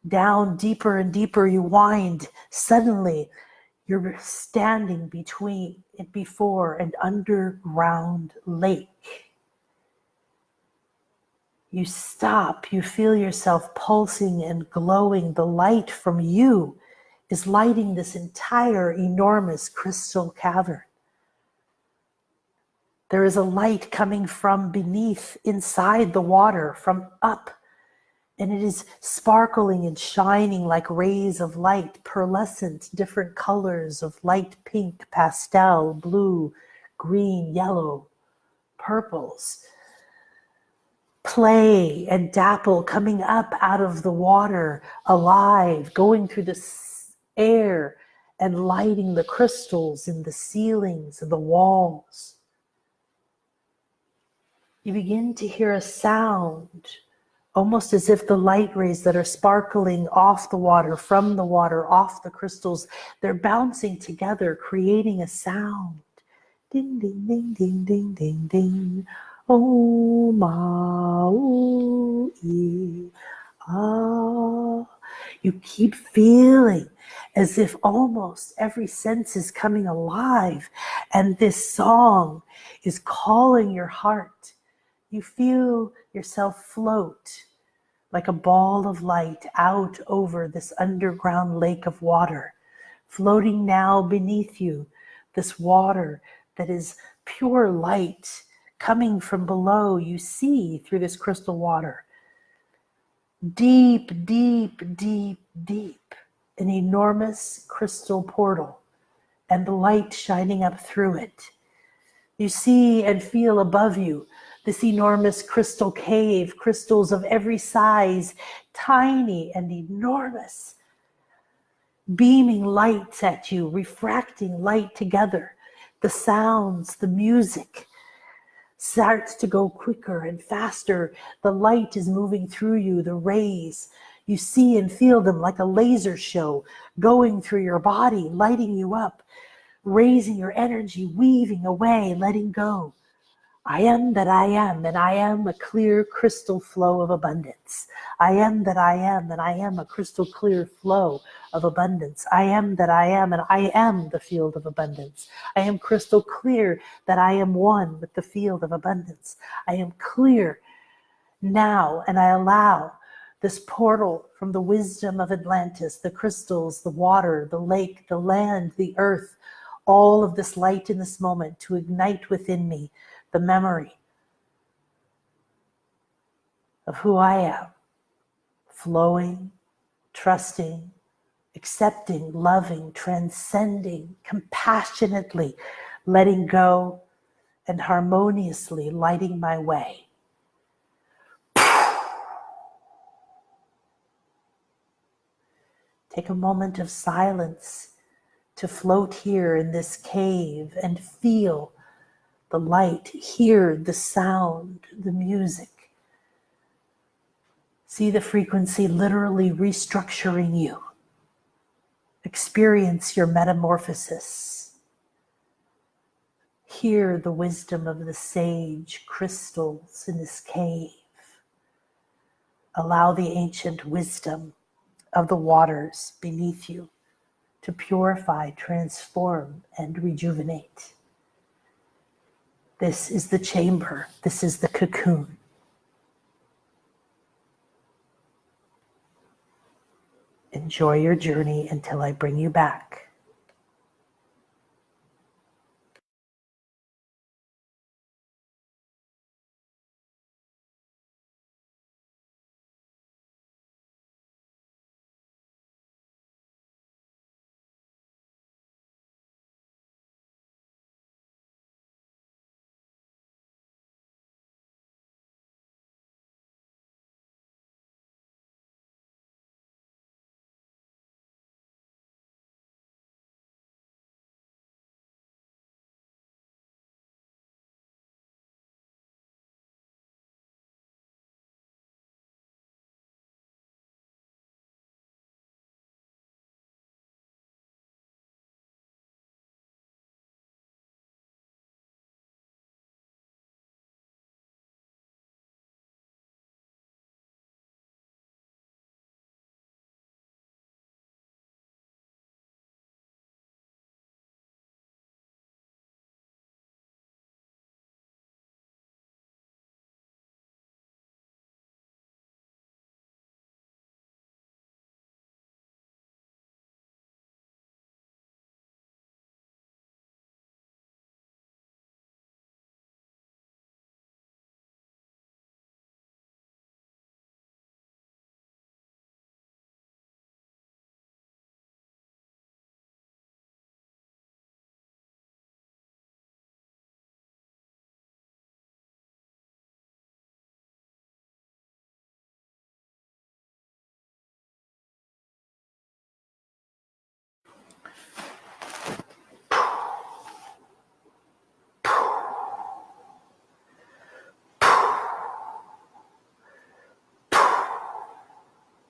Down deeper and deeper you wind. Suddenly, you're standing before an underground lake. You stop, you feel yourself pulsing and glowing. The light from you is lighting this entire enormous crystal cavern. There is a light coming from beneath, inside the water, from up. And it is sparkling and shining like rays of light, pearlescent, different colors of light pink, pastel, blue, green, yellow, purples. Play and dapple coming up out of the water, alive, going through the air and lighting the crystals in the ceilings and the walls. You begin to hear a sound, almost as if the light rays that are sparkling off the water, from the water, off the crystals, they're bouncing together, creating a sound. Ding, ding, ding, ding, ding, ding, ding. Oh, ma, ooh, ee, ah. You keep feeling as if almost every sense is coming alive, and this song is calling your heart. You feel yourself float like a ball of light out over this underground lake of water, floating now beneath you, this water that is pure light coming from below. You see through this crystal water. Deep, deep, deep, deep, an enormous crystal portal and the light shining up through it. You see and feel above you this enormous crystal cave, crystals of every size, tiny and enormous, beaming lights at you, refracting light together. The sounds, the music starts to go quicker and faster. The light is moving through you, the rays. You see and feel them like a laser show going through your body, lighting you up, raising your energy, weaving away, letting go. I am that I am, and I am a clear crystal flow of abundance. I am that I am, and I am a crystal clear flow of abundance. I am that I am, and I am the field of abundance. I am crystal clear that I am one with the field of abundance. I am clear now, and I allow this portal from the wisdom of Atlantis, the crystals, the water, the lake, the land, the earth, all of this light in this moment to ignite within me, the memory of who I am, flowing, trusting, accepting, loving, transcending, compassionately letting go, and harmoniously lighting my way. Take a moment of silence to float here in this cave and feel the light, hear the sound, the music. See the frequency literally restructuring you. Experience your metamorphosis. Hear the wisdom of the sage crystals in this cave. Allow the ancient wisdom of the waters beneath you to purify, transform, and rejuvenate. This is the chamber. This is the cocoon. Enjoy your journey until I bring you back.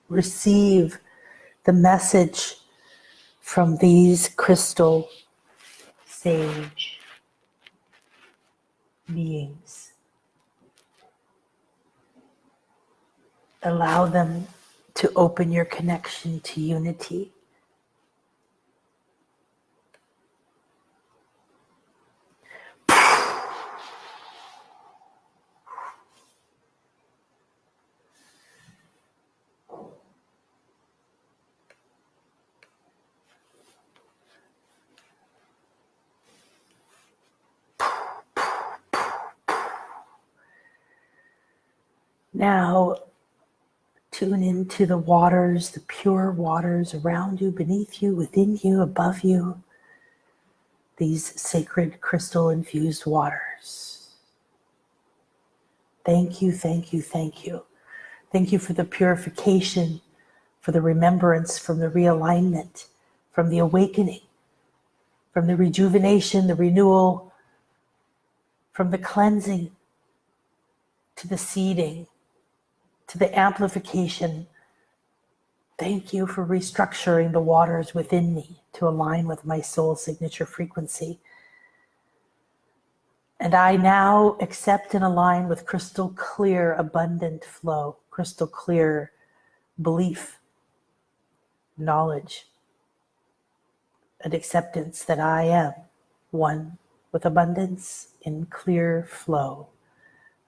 Receive the message from these crystal sage beings. Allow them to open your connection to unity. Now, tune into the waters, the pure waters around you, beneath you, within you, above you. These sacred crystal infused waters. Thank you, thank you, thank you. Thank you for the purification, for the remembrance, from the realignment, from the awakening, from the rejuvenation, the renewal, from the cleansing to the seeding, to the amplification. Thank you for restructuring the waters within me to align with my soul signature frequency. And I now accept and align with crystal clear, abundant flow, crystal clear belief, knowledge, and acceptance that I am one with abundance in clear flow.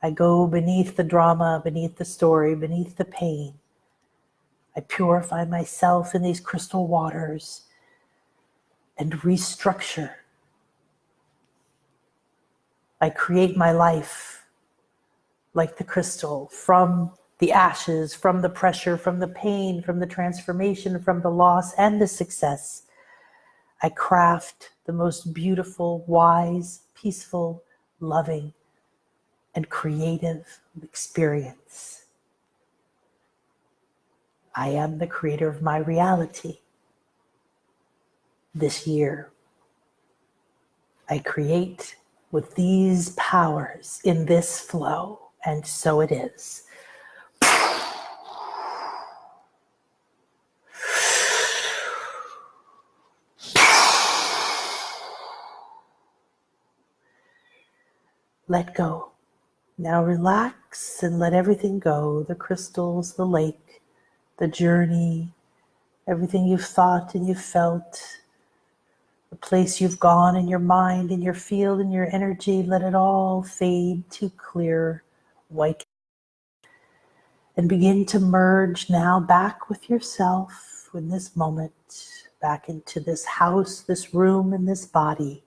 I go beneath the drama, beneath the story, beneath the pain. I purify myself in these crystal waters and restructure. I create my life like the crystal, from the ashes, from the pressure, from the pain, from the transformation, from the loss and the success. I craft the most beautiful, wise, peaceful, loving, and creative experience. I am the creator of my reality. This year, I create with these powers in this flow, and so it is. Let go. Now relax and let everything go. The crystals, the lake, the journey, everything you've thought and you've felt, the place you've gone in your mind, in your field, in your energy, let it all fade to clear white. And begin to merge now back with yourself in this moment, back into this house, this room, and this body.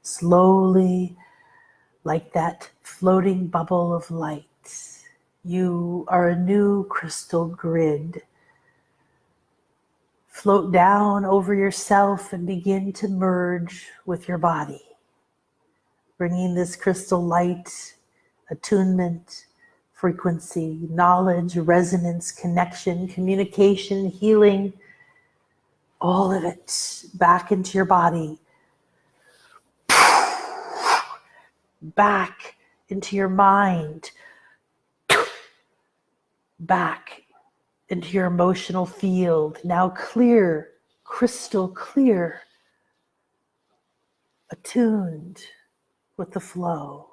Slowly, like that floating bubble of light, you are a new crystal grid. Float down over yourself and begin to merge with your body, bringing this crystal light, attunement, frequency, knowledge, resonance, connection, communication, healing, all of it back into your body, back into your mind, back into your emotional field. Now clear, crystal clear, attuned with the flow.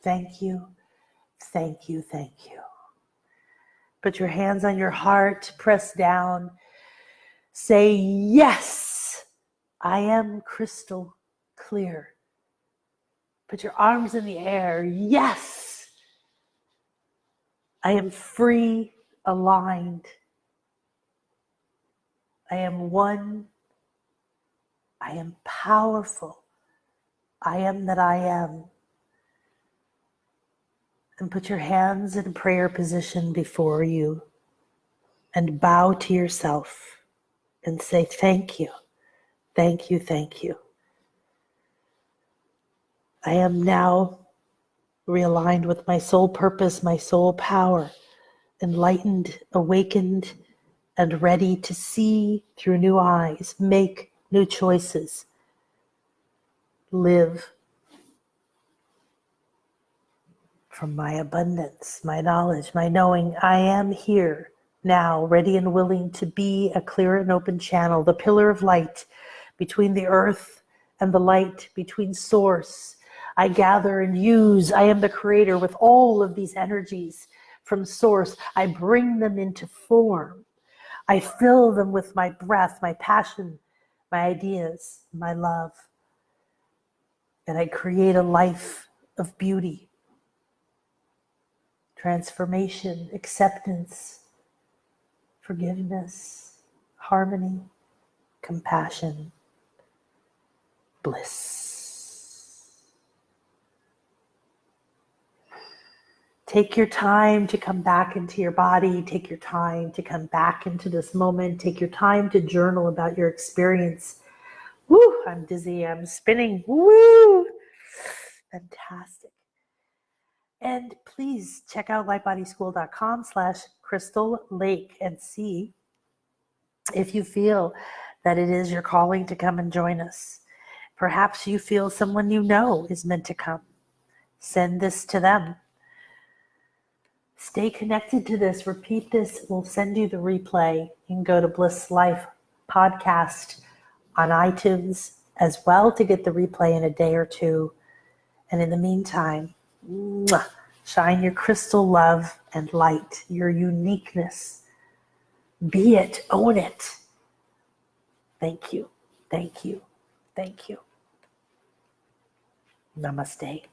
Thank you, thank you, thank you. Put your hands on your heart, press down. Say, yes, I am crystal clear. Put your arms in the air. Yes, I am free, aligned. I am one. I am powerful. I am that I am. And put your hands in prayer position before you and bow to yourself and say, thank you, thank you, thank you. I am now realigned with my soul purpose, my soul power, enlightened, awakened, and ready to see through new eyes, make new choices, live from my abundance, my knowledge, my knowing. I am here now, ready and willing to be a clear and open channel, the pillar of light between the earth and the light, between source. I gather and use. I am the creator with all of these energies from source. I bring them into form. I fill them with my breath, my passion, my ideas, my love. And I create a life of beauty, transformation, acceptance, forgiveness, harmony, compassion, bliss. Take your time to come back into your body. Take your time to come back into this moment. Take your time to journal about your experience. Woo, I'm dizzy, I'm spinning. Woo, fantastic. And please check out lightbodyschool.com/Crystal Lake and see if you feel that it is your calling to come and join us. Perhaps you feel someone you know is meant to come. Send this to them. Stay connected to this. Repeat this. We'll send you the replay. You can go to Bliss Life Podcast on iTunes as well to get the replay in a day or two. And in the meantime, shine your crystal love and light, your uniqueness. Be it, own it. Thank you, thank you, thank you. Namaste.